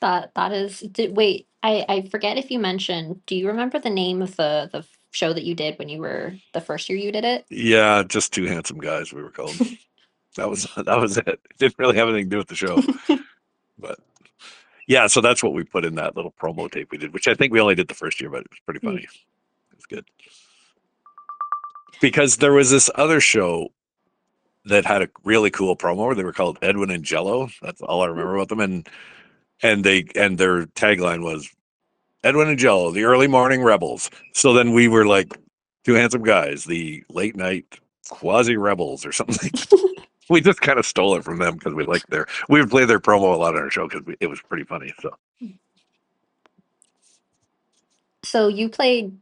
Speaker 1: That is. Wait, I forget if you mentioned. Do you remember the name of the show that you did when you were the first year you did it?
Speaker 2: Yeah, just two handsome guys. We were called. That was it. It didn't really have anything to do with the show, but yeah. So that's what we put in that little promo tape we did, which I think we only did the first year, but it was pretty
Speaker 1: Hmm.
Speaker 2: funny. It was good because there was this other show that had a really cool promo. They were called Edwin and Jello. That's all I remember about them, and their tagline was Edwin and Jello, the early morning rebels. So then we were like two handsome guys, the late night quasi rebels or something. We just kind of stole it from them because we would play their promo a lot on our show because it was pretty funny. So
Speaker 1: So you played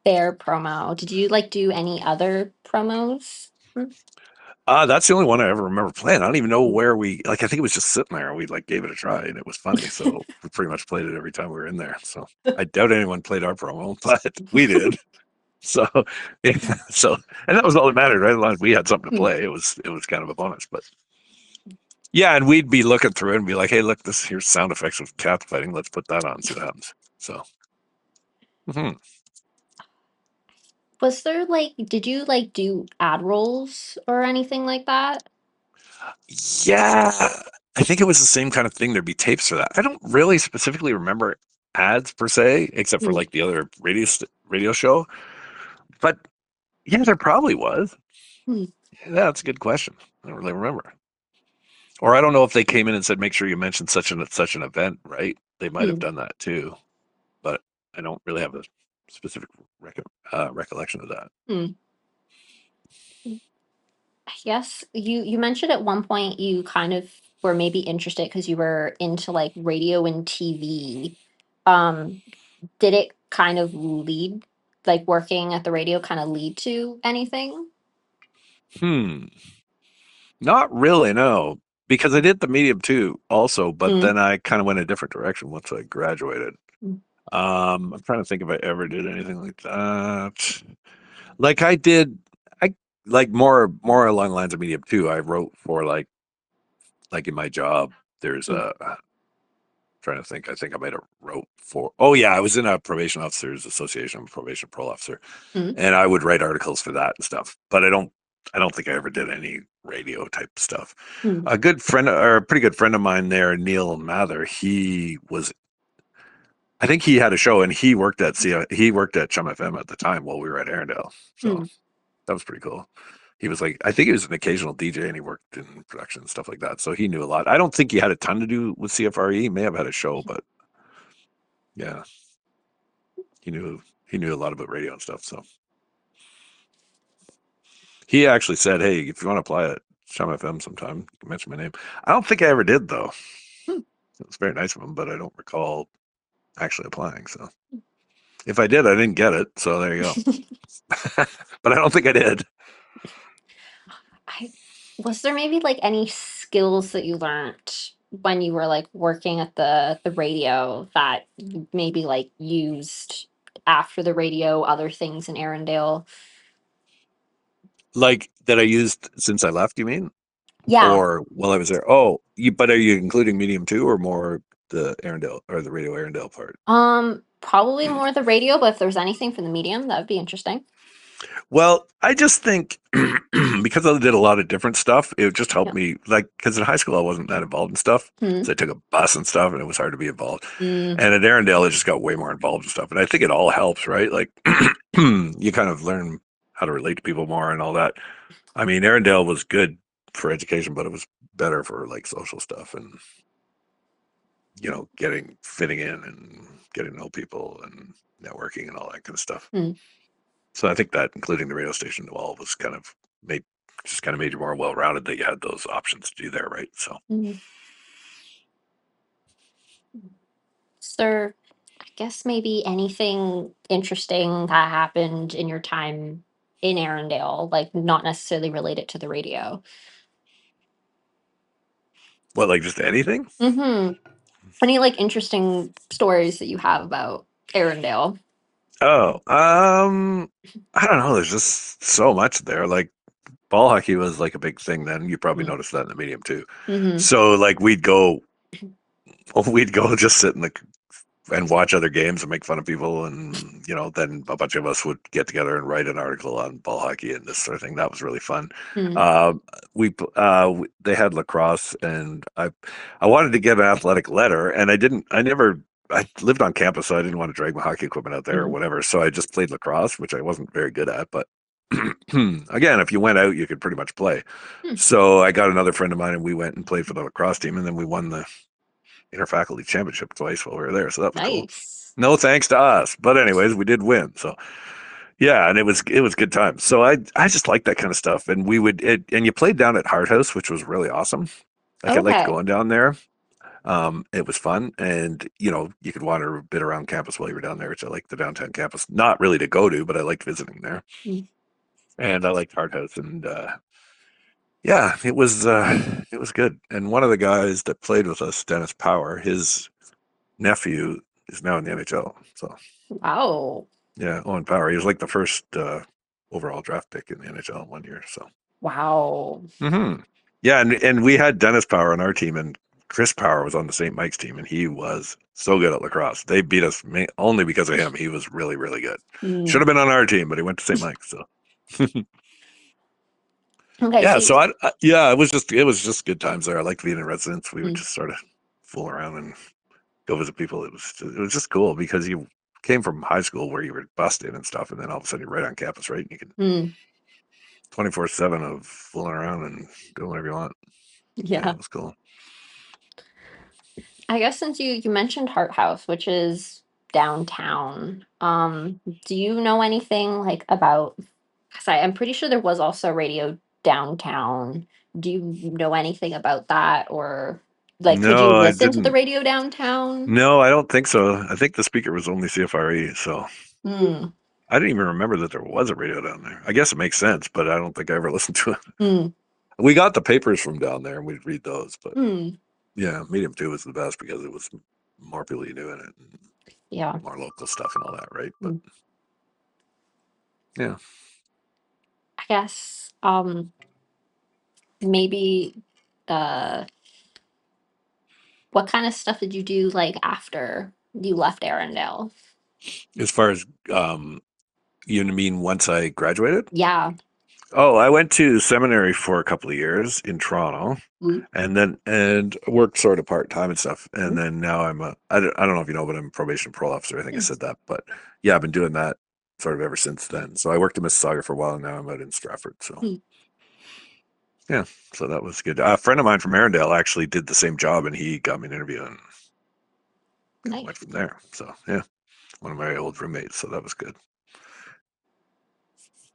Speaker 1: their promo. Did you like do any other promos? Mm,
Speaker 2: that's the only one I ever remember playing. I don't even know
Speaker 1: mm.
Speaker 2: where we like. I think it was just sitting there. We like gave it a try and it was funny. So we pretty much played it every time we were in there. So I doubt anyone played our promo, but we did. So yeah, so and that was all that mattered, right? As long as we had something to
Speaker 1: Mm,
Speaker 2: play, it was kind of a bonus. But yeah, and we'd be looking through it and be like, hey, look, here's sound effects of cats fighting. Let's put that on, see what happens. So mhm.
Speaker 1: Was there like, did you like do ad rolls or anything like that?
Speaker 2: Yeah, I think it was the same kind of thing. There'd be tapes for that. I don't really specifically remember ads per se, except for
Speaker 1: Mm,
Speaker 2: like the other radio show. But yeah, there probably was.
Speaker 1: mm,
Speaker 2: Yeah, that's a good question. I don't really remember. Or I don't know if they came in and said, make sure you mention such an event, right? They might have
Speaker 1: mm,
Speaker 2: done that too, but I don't really have a specific recollection of that.
Speaker 1: mm. Yes, you mentioned at one point you kind of were maybe interested because you were into like radio and TV. Um, Did it kind of lead, like working at the radio, kind of lead to anything?
Speaker 2: Hmm. Not really, no. Because I did the medium too, also, but
Speaker 1: Mm,
Speaker 2: then I kind of went a different direction once I graduated.
Speaker 1: mm,
Speaker 2: I'm trying to think if I ever did anything like that. Like I did, I like more along the lines of medium too. I wrote for like in my job. There's
Speaker 1: mm,
Speaker 2: a trying to think. I think I might have wrote for. Oh yeah, I was in a probation officers association. I'm a probation parole officer,
Speaker 1: mm,
Speaker 2: and I would write articles for that and stuff. But I don't think I ever did any radio type stuff.
Speaker 1: mm,
Speaker 2: A good friend or a pretty good friend of mine there, Neil Mather, he was I think he had a show and he worked at Chum FM at the time while we were at Erindale. So
Speaker 1: mm.
Speaker 2: that was pretty cool. He was like I think he was an occasional DJ and he worked in production and stuff like that. So he knew a lot. I don't think he had a ton to do with CFRE. He may have had a show, but yeah, he knew he knew a lot about radio and stuff. So he actually said, "Hey, if you want to apply at Chum FM sometime, you can mention my name." I don't think I ever did though.
Speaker 1: Hmm.
Speaker 2: It was very nice of him, but I don't recall actually applying. So if I did, I didn't get it. So there you go. But I don't think I did.
Speaker 1: I Was there maybe like any skills that you learned when you were like working at the radio that you maybe like used after the radio, other things in Arendelle?
Speaker 2: Like that I used since I left, you mean?
Speaker 1: Yeah.
Speaker 2: Or while I was there? Oh, but are you including medium two or more the Arendelle or the radio Arendelle part?
Speaker 1: Probably more the radio, but if there's anything from the medium, that would be interesting.
Speaker 2: Well, I just think because I did a lot of different stuff, it just helped
Speaker 1: Yeah.
Speaker 2: me. Like, because in high school I wasn't that involved in stuff,
Speaker 1: Hmm.
Speaker 2: so I took a bus and stuff, and it was hard to be involved.
Speaker 1: Mm,
Speaker 2: And at Arendelle, I just got way more involved in stuff, and I think it all helps, right? Like, you kind of learn how to relate to people more and all that. I mean, Arendelle was good for education, but it was better for like social stuff and getting fitting in and getting to know people and networking and all that kind of stuff.
Speaker 1: mm,
Speaker 2: So I think that including the radio station all was kind of made just kind of made you more well rounded that you had those options to do there, right? So
Speaker 1: mm. Is there, I guess, maybe anything interesting that happened in your time in Arendelle, like not necessarily related to the radio?
Speaker 2: what, like just anything?
Speaker 1: Mm-hmm. Any like interesting stories that you have about Arendelle?
Speaker 2: Oh, I don't know. There's just so much there. Like ball hockey was like a big thing then. You probably
Speaker 1: Mm,
Speaker 2: noticed that in the medium too.
Speaker 1: mm-hmm.
Speaker 2: So like we'd go just sit in the and watch other games and make fun of people and then a bunch of us would get together and write an article on ball hockey and this sort of thing. That was really fun.
Speaker 1: Mm,
Speaker 2: They had lacrosse and I wanted to get an athletic letter and I lived on campus so I didn't want to drag my hockey equipment out there or
Speaker 1: mm,
Speaker 2: whatever, so I just played lacrosse, which I wasn't very good at, but again, if you went out you could pretty much play.
Speaker 1: mm.
Speaker 2: So I got another friend of mine and we went and played for the lacrosse team and then we won the interfaculty championship twice while we were there, so that was cool.
Speaker 1: Nice.
Speaker 2: No thanks to us, but anyways, we did win. So yeah, and it was good times. So I just like that kind of stuff, and and you played down at Hard House, which was really awesome. Like I liked
Speaker 1: Okay.
Speaker 2: going down there. It was fun, and you could wander a bit around campus while you were down there, which I like the downtown campus. Not really to go to, but I liked visiting there,
Speaker 1: Mm,
Speaker 2: and I liked Hard House, and yeah, it was good. And one of the guys that played with us, Dennis Power, his nephew is now in the NHL. So
Speaker 1: wow.
Speaker 2: yeah, Owen Power. He was like the first overall draft pick in the NHL one year. So
Speaker 1: Wow.
Speaker 2: yeah, and we had Dennis Power on our team, and Chris Power was on the St. Mike's team, and he was so good at lacrosse. They beat us only because of him. He was really, really good. Should
Speaker 1: Mm.
Speaker 2: have been on our team, but he went to St. Mike's. So
Speaker 1: Okay,
Speaker 2: yeah,
Speaker 1: so
Speaker 2: so yeah, it was just good times there. I liked being in residence. We would
Speaker 1: mm,
Speaker 2: just sort of fool around and go visit people. It was just cool because you came from high school where you were busted and stuff, and then all of a sudden you're right on campus, right? And you can
Speaker 1: mm,
Speaker 2: 24/7 of fooling around and doing whatever you want. Yeah,
Speaker 1: yeah.
Speaker 2: it was cool.
Speaker 1: I guess since you mentioned Hart House, which is downtown, do you know anything like about? Because I'm pretty sure there was also radio downtown. Do you know anything about that or? Like, could you
Speaker 2: No, I
Speaker 1: listen to the
Speaker 2: didn't.
Speaker 1: radio downtown?
Speaker 2: No, I don't think so. I think the speaker was only CFRE, so
Speaker 1: Hmm.
Speaker 2: I didn't even remember that there was a radio down there. I guess it makes sense, but I don't think I ever listened to it.
Speaker 1: Hmm.
Speaker 2: We got the papers from down there and we'd read those, but
Speaker 1: Hmm.
Speaker 2: yeah, Medium 2 was the best because it was more people you knew in it and
Speaker 1: Yeah.
Speaker 2: more local stuff and all that, right? But
Speaker 1: Hmm.
Speaker 2: yeah.
Speaker 1: I guess maybe uh what kind of stuff did you do like after you left Arendelle?
Speaker 2: As far as you mean once I graduated?
Speaker 1: Yeah.
Speaker 2: Oh, I went to seminary for a couple of years in Toronto
Speaker 1: Mm,
Speaker 2: and worked sort of part time and stuff. And
Speaker 1: mm,
Speaker 2: then now I don't know if you know, but I'm a probation parole officer. I think I
Speaker 1: mm,
Speaker 2: said that, but yeah, I've been doing that sort of ever since then. So I worked in Mississauga for a while and now I'm out in Stratford. So
Speaker 1: mm.
Speaker 2: yeah, so that was good. A friend of mine from Erindale actually did the same job and he got me an interview and went
Speaker 1: Nice.
Speaker 2: from there. So yeah, one of my old roommates. So that was good.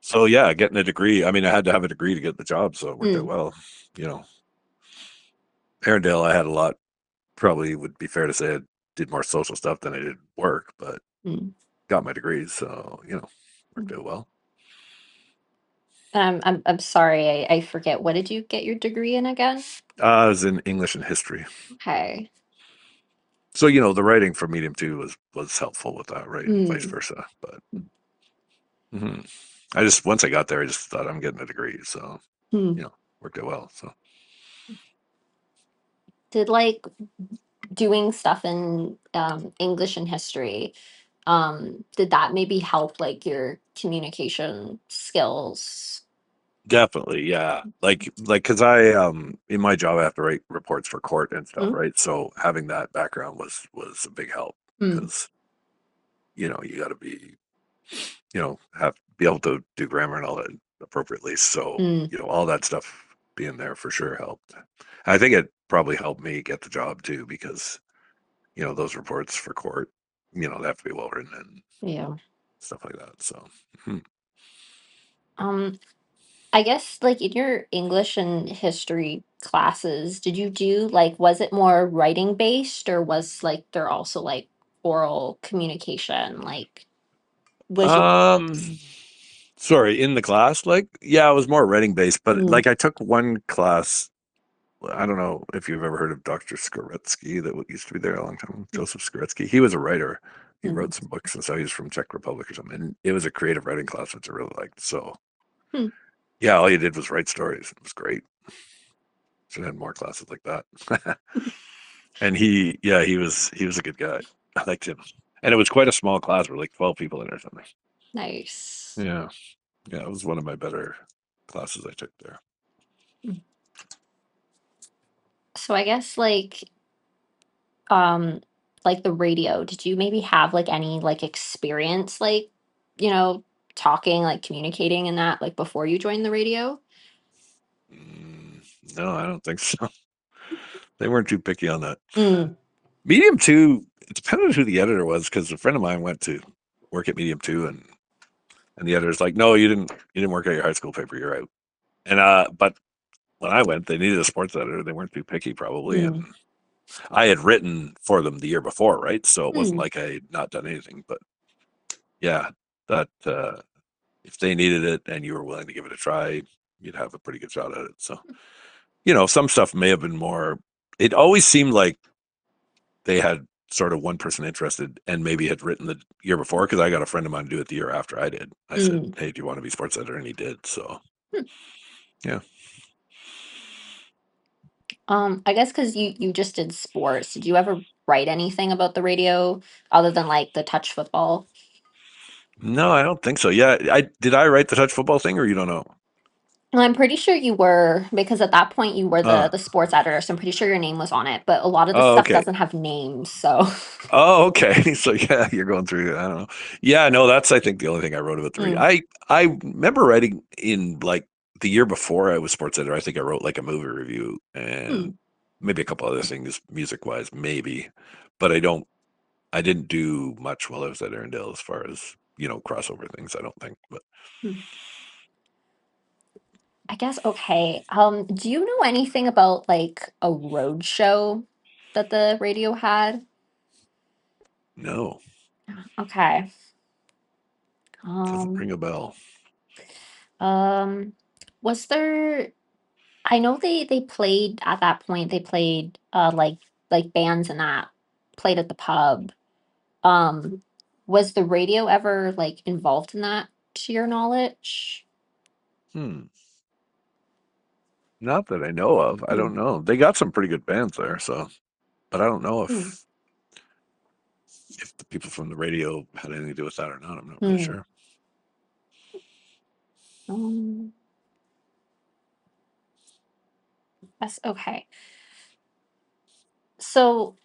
Speaker 2: So yeah, getting a degree. I mean, I had to have a degree to get the job, so it worked out
Speaker 1: Mm,
Speaker 2: well. You know, Erindale, I had a lot. Probably would be fair to say I did more social stuff than I did work, but
Speaker 1: mm,
Speaker 2: got my degrees, so worked
Speaker 1: mm.
Speaker 2: out well.
Speaker 1: I'm sorry, I forget. What did you get your degree in again?
Speaker 2: I was in English and history,
Speaker 1: Okay.
Speaker 2: so the writing for Medium 2 was helpful with that, right, and vice
Speaker 1: Mm,
Speaker 2: versa. But mhm. I just once I got there, I just thought I'm getting a degree, so
Speaker 1: mm.
Speaker 2: you know, worked out well. So
Speaker 1: Did like doing stuff in English and history, did that maybe help like your communication skills?
Speaker 2: definitely, yeah. Like because I in my job I have to write reports for court and stuff,
Speaker 1: Mm,
Speaker 2: right? So having that background was a big help
Speaker 1: mm,
Speaker 2: because you got to be have be able to do grammar and all that appropriately. So
Speaker 1: mm.
Speaker 2: all that stuff being there for sure helped. I think it probably helped me get the job too because those reports for court, they have to be well written and
Speaker 1: Yeah.
Speaker 2: stuff like that. So mhm.
Speaker 1: Um, I guess like in your English and history classes, did you do like was it more writing based or was like there also like oral communication? Like was you
Speaker 2: um, sorry, in the class, like yeah, it was more writing based, but
Speaker 1: mm,
Speaker 2: like I took one class. I don't know if you've ever heard of Dr. Skoretsky that used to be there a long time.
Speaker 1: mm,
Speaker 2: Joseph Skoretsky. He was a writer. He
Speaker 1: mm,
Speaker 2: wrote some books and so he was from Czech Republic or something. And it was a creative writing class, which I really liked. So
Speaker 1: mm.
Speaker 2: yeah, all you did was write stories. It was great. Should have had more classes like that. And he was a good guy. I liked him. And it was quite a small class. We're like 12 people in or something.
Speaker 1: Nice.
Speaker 2: Yeah. Yeah, it was one of my better classes I took there.
Speaker 1: Mm. So I guess like the radio, did you maybe have like any like experience like, you know, talking, like communicating in that like before you joined the radio?
Speaker 2: Mm, no, I don't think so. They weren't too picky on that.
Speaker 1: Mm,
Speaker 2: Medium 2, it depended on who the editor was because a friend of mine went to work at Medium 2 and the editor's like, "No, you didn't work out your high school paper, you're out." And but when I went, they needed a sports editor. They weren't too picky probably and
Speaker 1: mm,
Speaker 2: I had written for them the year before, right? So it wasn't
Speaker 1: mm,
Speaker 2: like I had not done anything, but yeah, that if they needed it and you were willing to give it a try, you'd have a pretty good shot at it. So, some stuff may have been more it always seemed like they had sort of one person interested and maybe had written the year before because I got a friend of mine do it the year after I did. I said,
Speaker 1: mm.
Speaker 2: "Hey, do you want to be sports editor?" And he did. So
Speaker 1: Hmm.
Speaker 2: yeah.
Speaker 1: I guess because you just did sports, did you ever write anything about the radio other than like the touch football?
Speaker 2: No, I don't think so. Yeah, I write the touch football thing or you don't know?
Speaker 1: Well, I'm pretty sure you were because at that point you were the
Speaker 2: Uh,
Speaker 1: the sports editor, so I'm pretty sure your name was on it. But a lot of the
Speaker 2: oh,
Speaker 1: stuff
Speaker 2: okay.
Speaker 1: doesn't have names, so.
Speaker 2: Oh, okay. So yeah, you're going through. I don't know. Yeah, no, that's I think the only thing I wrote about the radio.
Speaker 1: Mm,
Speaker 2: I remember writing in like the year before I was sports editor. I think I wrote like a movie review and
Speaker 1: mm,
Speaker 2: maybe a couple other things music wise, maybe. But I didn't do much while I was at Erindale as far as crossover things. I don't think, but
Speaker 1: mm. I guess okay. Do you know anything about like a road show? that the radio had?
Speaker 2: No,
Speaker 1: Okay.
Speaker 2: doesn't
Speaker 1: Um,
Speaker 2: ring a bell.
Speaker 1: um, was there, I know they played at that point, they played like bands and that played at the pub. Um, was the radio ever like involved in that to your knowledge?
Speaker 2: Hmm. Not that I know of. I
Speaker 1: Hmm.
Speaker 2: don't know. They got some pretty good bands there, so but I don't know
Speaker 1: Hmm.
Speaker 2: if the people from the radio had anything to do with that or not. I'm not really
Speaker 1: Hmm.
Speaker 2: sure.
Speaker 1: Um, that's okay. So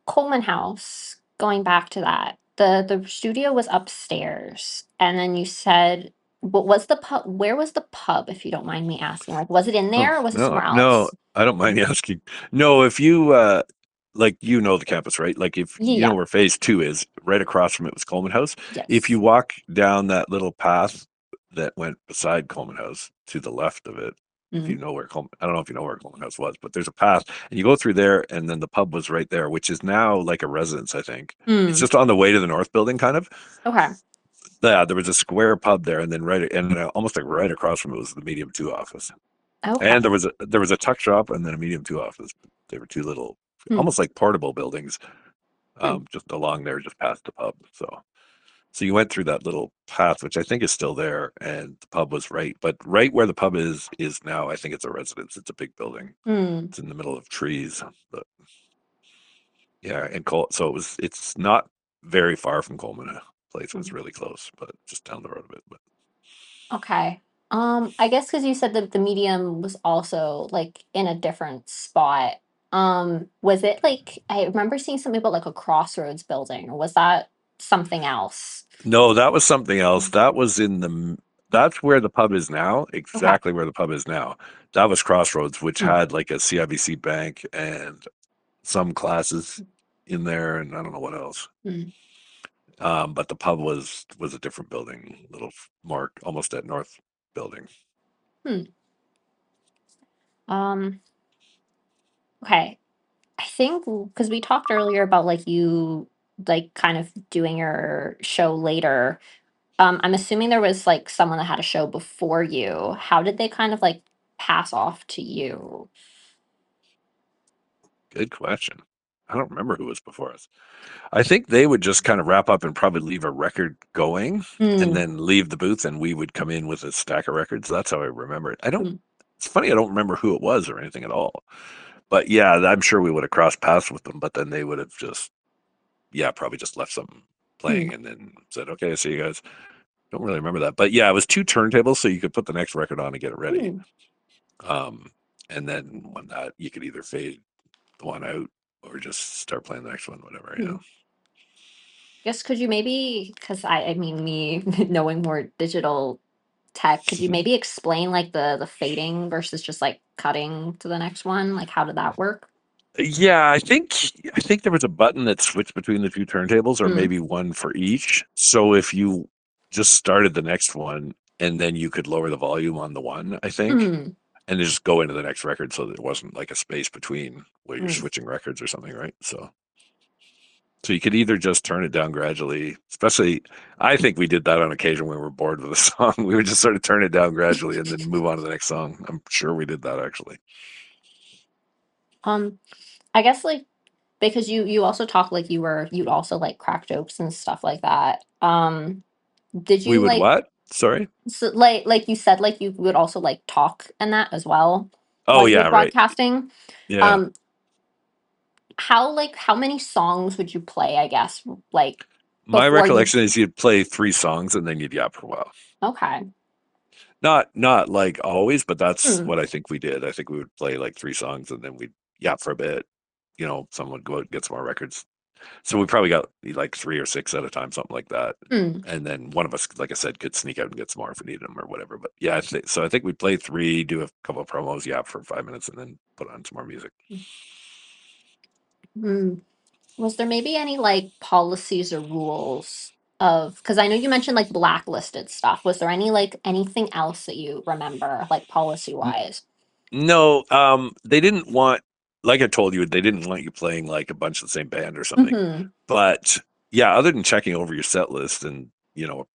Speaker 1: Coleman House, going back to that, the studio was upstairs, and then you said, what was the pub? Where was the pub, if you don't mind me asking? Like, was it in
Speaker 2: Oh,
Speaker 1: there or was it
Speaker 2: no,
Speaker 1: somewhere
Speaker 2: no,
Speaker 1: else?
Speaker 2: I don't mind you asking. No, if you like you know the campus, right? Like if you know
Speaker 1: Yeah.
Speaker 2: where phase two is, right across from it was Coleman House. If you
Speaker 1: Yes.
Speaker 2: walk down that little path that went beside Coleman House to the left of it, if you
Speaker 1: Mm.
Speaker 2: know where Coleman, I don't know if you know where Coleman House was, but there's a path and you go through there and then the pub was right there, which is now like a residence, I think. It's
Speaker 1: Mm.
Speaker 2: just on the way to the north building, kind of.
Speaker 1: Okay.
Speaker 2: Yeah, there was a square pub there, and then almost like right across from it was the medium two office. And
Speaker 1: Okay.
Speaker 2: there was a tuck shop and then a medium two office. They were two little,
Speaker 1: Hmm.
Speaker 2: almost like portable buildings,
Speaker 1: Hmm.
Speaker 2: just along there, just past the pub. So you went through that little path, which I think is still there, and the pub was right, but right where the pub is now. I think it's a residence. It's a big building.
Speaker 1: Hmm.
Speaker 2: It's in the middle of trees, but yeah, and so it's not very far from Coleman Place. It was
Speaker 1: Hmm.
Speaker 2: really close, but just down the road a bit. But
Speaker 1: Okay. I guess because you said that the medium was also like in a different spot. Was it like I remember seeing something about like a crossroads building, or was that something else?
Speaker 2: no, that was something else. That was in the that's where the pub is now,
Speaker 1: Okay.
Speaker 2: exactly where the pub is now. That was Crossroads, which
Speaker 1: Hmm.
Speaker 2: had like a CIBC bank and some classes in there, and I don't know what else.
Speaker 1: Hmm.
Speaker 2: But the pub was a different building, little more almost at North Building.
Speaker 1: Hmm. Um, okay. I think because we talked earlier about like you like kind of doing your show later. I'm assuming there was like someone that had a show before you. How did they kind of like pass off to you?
Speaker 2: Good question. I don't remember who was before us. I think they would just kind of wrap up and probably leave a record going and
Speaker 1: Hmm.
Speaker 2: then leave the booth and we would come in with a stack of records. That's how I remember it. I don't,
Speaker 1: Hmm.
Speaker 2: it's funny, I don't remember who it was or anything at all. But yeah, I'm sure we would have crossed paths with them, but then they would have just, yeah, probably just left something
Speaker 1: Hmm.
Speaker 2: playing and then said, okay, see you guys. Don't really remember that. But yeah, it was two turntables so you could put the next record on and get it ready.
Speaker 1: Hmm.
Speaker 2: Um, and then when that, you could either fade the one out or just start playing the next one, whatever, you
Speaker 1: Hmm.
Speaker 2: know.
Speaker 1: Guess could you maybe because I mean me knowing more digital tech, could you maybe explain like the fading versus just like cutting to the next one? Like how did that work?
Speaker 2: Yeah, I think there was a button that switched between the two turntables, or
Speaker 1: Hmm.
Speaker 2: maybe one for each. So if you just started the next one, and then you could lower the volume on the one, I think,
Speaker 1: Hmm.
Speaker 2: and then just go into the next record, so there wasn't like a space between where you're
Speaker 1: Hmm.
Speaker 2: switching records or something, right? So you could either just turn it down gradually, especially I think we did that on occasion when we were bored with a song. We would just sort of turn it down gradually and then move on to the next song. I'm sure we did that actually.
Speaker 1: Um, I guess like because you also talk like you'd also like crack jokes and stuff like that. Did
Speaker 2: We
Speaker 1: you
Speaker 2: would
Speaker 1: like
Speaker 2: what? Sorry?
Speaker 1: so, like you said like you would also like talk and that as well
Speaker 2: Oh
Speaker 1: while you were
Speaker 2: yeah, right.
Speaker 1: broadcasting?
Speaker 2: Yeah.
Speaker 1: Um, how many songs would you play, I guess, like
Speaker 2: My
Speaker 1: before you
Speaker 2: recollection is you'd play three songs and then you'd yap for a while.
Speaker 1: okay.
Speaker 2: Not like always, but that's
Speaker 1: Hmm.
Speaker 2: what I think we did. I think we would play like three songs and then we'd yap for a bit. You know, someone would go out and get some more records. So we probably got like three or six at a time, something like that.
Speaker 1: Hmm.
Speaker 2: And then one of us, like I said, could sneak out and get some more if we needed them or whatever. But yeah, so I think we'd play three, do a couple of promos, yap for 5 minutes, and then put on some more music.
Speaker 1: Hmm. Was there maybe any like policies or rules of because I know you mentioned like blacklisted stuff. Was there any like anything else that you remember like policy wise?
Speaker 2: No, they didn't want. like I told you, they didn't want you playing like a bunch of the same band or something.
Speaker 1: Mm-hmm.
Speaker 2: But yeah, other than checking over your set list and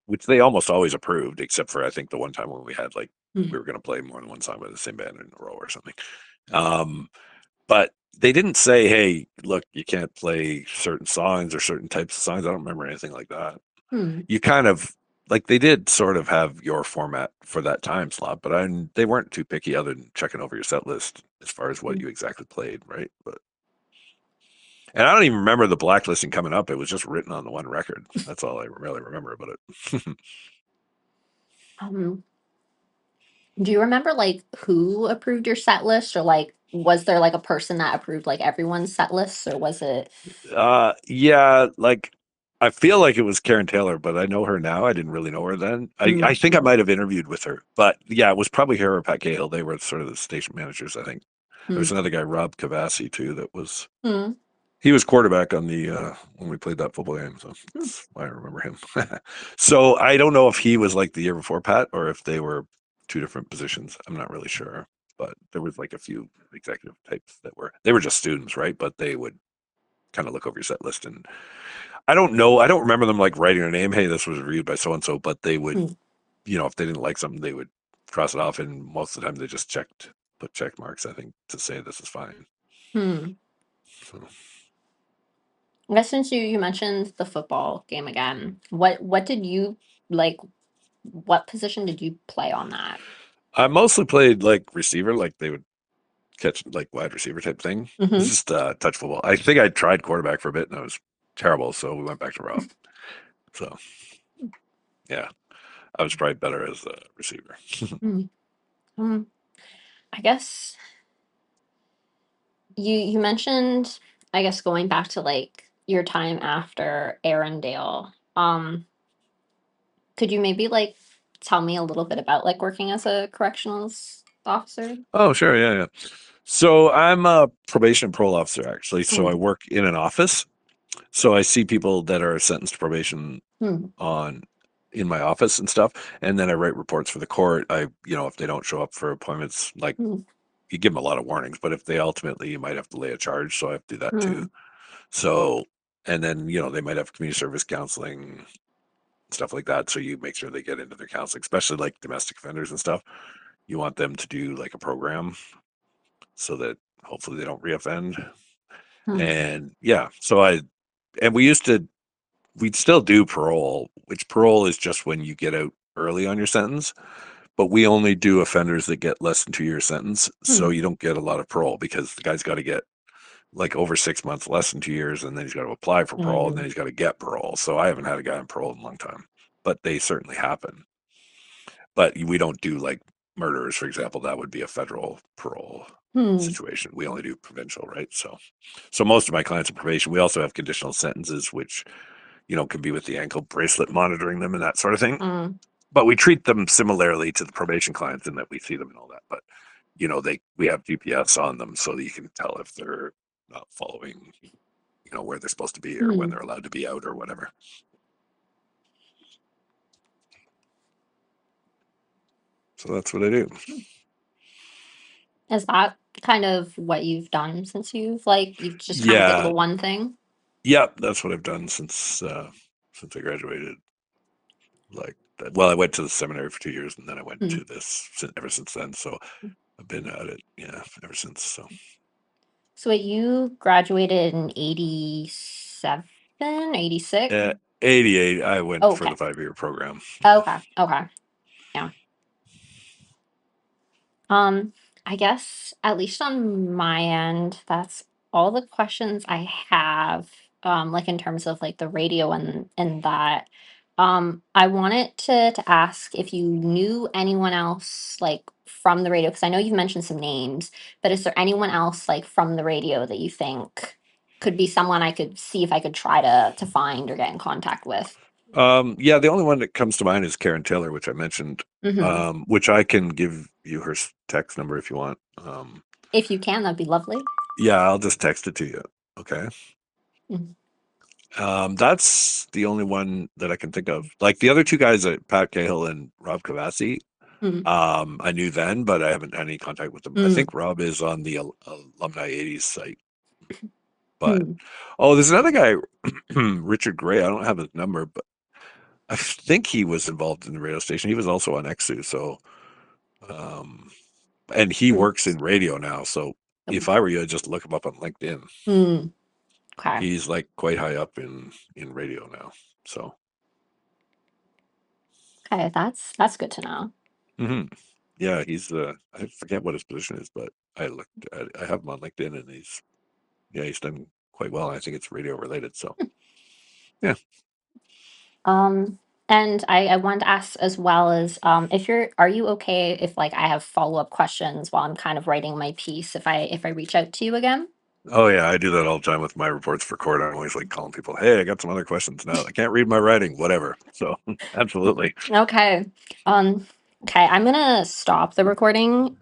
Speaker 2: which they almost always approved, except for I think the one time when we had like we were going to play more than one song by the same band in a row or something. Um, but they didn't say, "Hey, look, you can't play certain songs or certain types of songs." I don't remember anything like that.
Speaker 1: Mm-hmm.
Speaker 2: You kind of like they did sort of have your format for that time slot, but they weren't too picky other than checking over your set list as far as what you exactly played, right? But and I don't even remember the blacklisting coming up. It was just written on the one record. That's all I really remember about it.
Speaker 1: Um, do you remember like who approved your set list, or like was there like a person that approved like everyone's set lists, or was it?
Speaker 2: Yeah, like I feel like it was Karen Taylor, but I know her now. I didn't really know her then. I think I
Speaker 1: Mm-hmm.
Speaker 2: might have interviewed with her, but yeah, it was probably her or Pat Cahill. They were sort of the station managers, I think. There was another guy, Rob Cavassi, too, that was
Speaker 1: Mm-hmm.
Speaker 2: he was quarterback on the when we played that football game, so that's why I remember him. So I don't know if he was like the year before Pat or if they were two different positions. I'm not really sure, but there was like a few executive types that were just students, right? But they would kind of look over your set list, and I don't know, I don't remember them like writing their name. Hey, this was reviewed by so and so, but they would, if they didn't like something, they would cross it off, and most of the time they just put check marks. I think to say this is fine.
Speaker 1: Mm-hmm.
Speaker 2: So.
Speaker 1: I guess since you mentioned the football game again, what did you like? What position did you play on that?
Speaker 2: I mostly played like receiver, like they would catch like wide receiver type thing. It's
Speaker 1: Mm-hmm.
Speaker 2: just touch football. I think I tried quarterback for a bit and I was terrible, so we went back to Rob. So yeah, I was probably better as a receiver.
Speaker 1: Mm-hmm. I guess you mentioned, I guess, going back to like your time after Erindale. Could you maybe like tell me a little bit about like working as a correctionals officer?
Speaker 2: Oh, sure, yeah, yeah. So I'm a probation and parole officer actually. So I
Speaker 1: Mm.
Speaker 2: work in an office. So I see people that are sentenced to probation
Speaker 1: Mm.
Speaker 2: on in my office and stuff, and then I write reports for the court. If they don't show up for appointments, like
Speaker 1: Mm.
Speaker 2: you give them a lot of warnings, but if they ultimately, you might have to lay a charge. So I have to do that too.
Speaker 1: Mm.
Speaker 2: So, and then, they might have community service counseling, stuff like that. So you make sure they get into their counseling, especially like domestic offenders and stuff. You want them to do like a program so that hopefully they don't reoffend.
Speaker 1: Mm.
Speaker 2: And yeah, and we'd still do parole, which parole is just when you get out early on your sentence, but we only do offenders that get less than 2 year sentence. So
Speaker 1: Mm.
Speaker 2: you don't get a lot of parole because the guy's got to get like over 6 months, less than 2 years, and then he's got to apply for parole, and then
Speaker 1: Mm.
Speaker 2: he's got to get parole. So I haven't had a guy on parole in a long time, but they certainly happen. But we don't do like murderers, for example. That would be a federal parole
Speaker 1: Mm.
Speaker 2: situation. We only do provincial, right? So most of my clients are probation. We also have conditional sentences, which can be with the ankle bracelet monitoring them and that sort of thing.
Speaker 1: Mm.
Speaker 2: But we treat them similarly to the probation clients in that we see them and all that. But we have GPS on them so that you can tell if they're not following where they're supposed to be or when
Speaker 1: Mm.
Speaker 2: they're allowed to be out or whatever. So that's what I do.
Speaker 1: Is that kind of what you've done since you've just kind of did the
Speaker 2: Yeah,
Speaker 1: one thing?
Speaker 2: yeah, that's what I've done since I graduated. Like, well, I went to the seminary for 2 years, and then I went
Speaker 1: Mm.
Speaker 2: to this ever since then. So I've been at it, yeah, ever since. So
Speaker 1: So wait, you graduated in 87, 86?
Speaker 2: at 88, I went for
Speaker 1: Okay.
Speaker 2: the 5 year program. Yeah.
Speaker 1: Okay. Okay. Yeah. Um, I guess at least on my end, that's all the questions I have. Like in terms of like the radio and that. I wanted to ask if you knew anyone else like from the radio, because I know you've mentioned some names, but is there anyone else like from the radio that you think could be someone I could see if I could try to find or get in contact with?
Speaker 2: Yeah, the only one that comes to mind is Karen Taylor, which I mentioned,
Speaker 1: Hmm.
Speaker 2: which I can give you her text number if you want.
Speaker 1: If you can, that'd be lovely.
Speaker 2: Yeah, I'll just text it to you. Okay.
Speaker 1: Mhm.
Speaker 2: That's the only one that I can think of. Like the other two guys, Pat Cahill and Rob Cavassi,
Speaker 1: Mm,
Speaker 2: I knew then, but I haven't had any contact with them. I
Speaker 1: mm,
Speaker 2: think Rob is on the Alumni 80s site. But
Speaker 1: mm.
Speaker 2: oh, there's another guy, Richard Gray. I don't have his number, but I think he was involved in the radio station. He was also on Exu, so um, and he
Speaker 1: Mm.
Speaker 2: works in radio now. So if I were you, I'd just look him up on LinkedIn.
Speaker 1: Mm. Okay.
Speaker 2: He's like quite high up in radio now. So
Speaker 1: Okay, that's good to know.
Speaker 2: hmm yeah, he's I forget what his position is, but I have him on LinkedIn, and he's done quite well. I think it's radio related. So yeah.
Speaker 1: Um, and I wanted to ask as well as if are you okay if like I have follow-up questions while I'm kind of writing my piece if I reach out to you again?
Speaker 2: Oh yeah, I do that all the time with my reports for court. I'm always like calling people, "Hey, I got some other questions now. I can't read my writing, whatever." So, absolutely.
Speaker 1: Okay. Um, okay, I'm gonna stop the recording.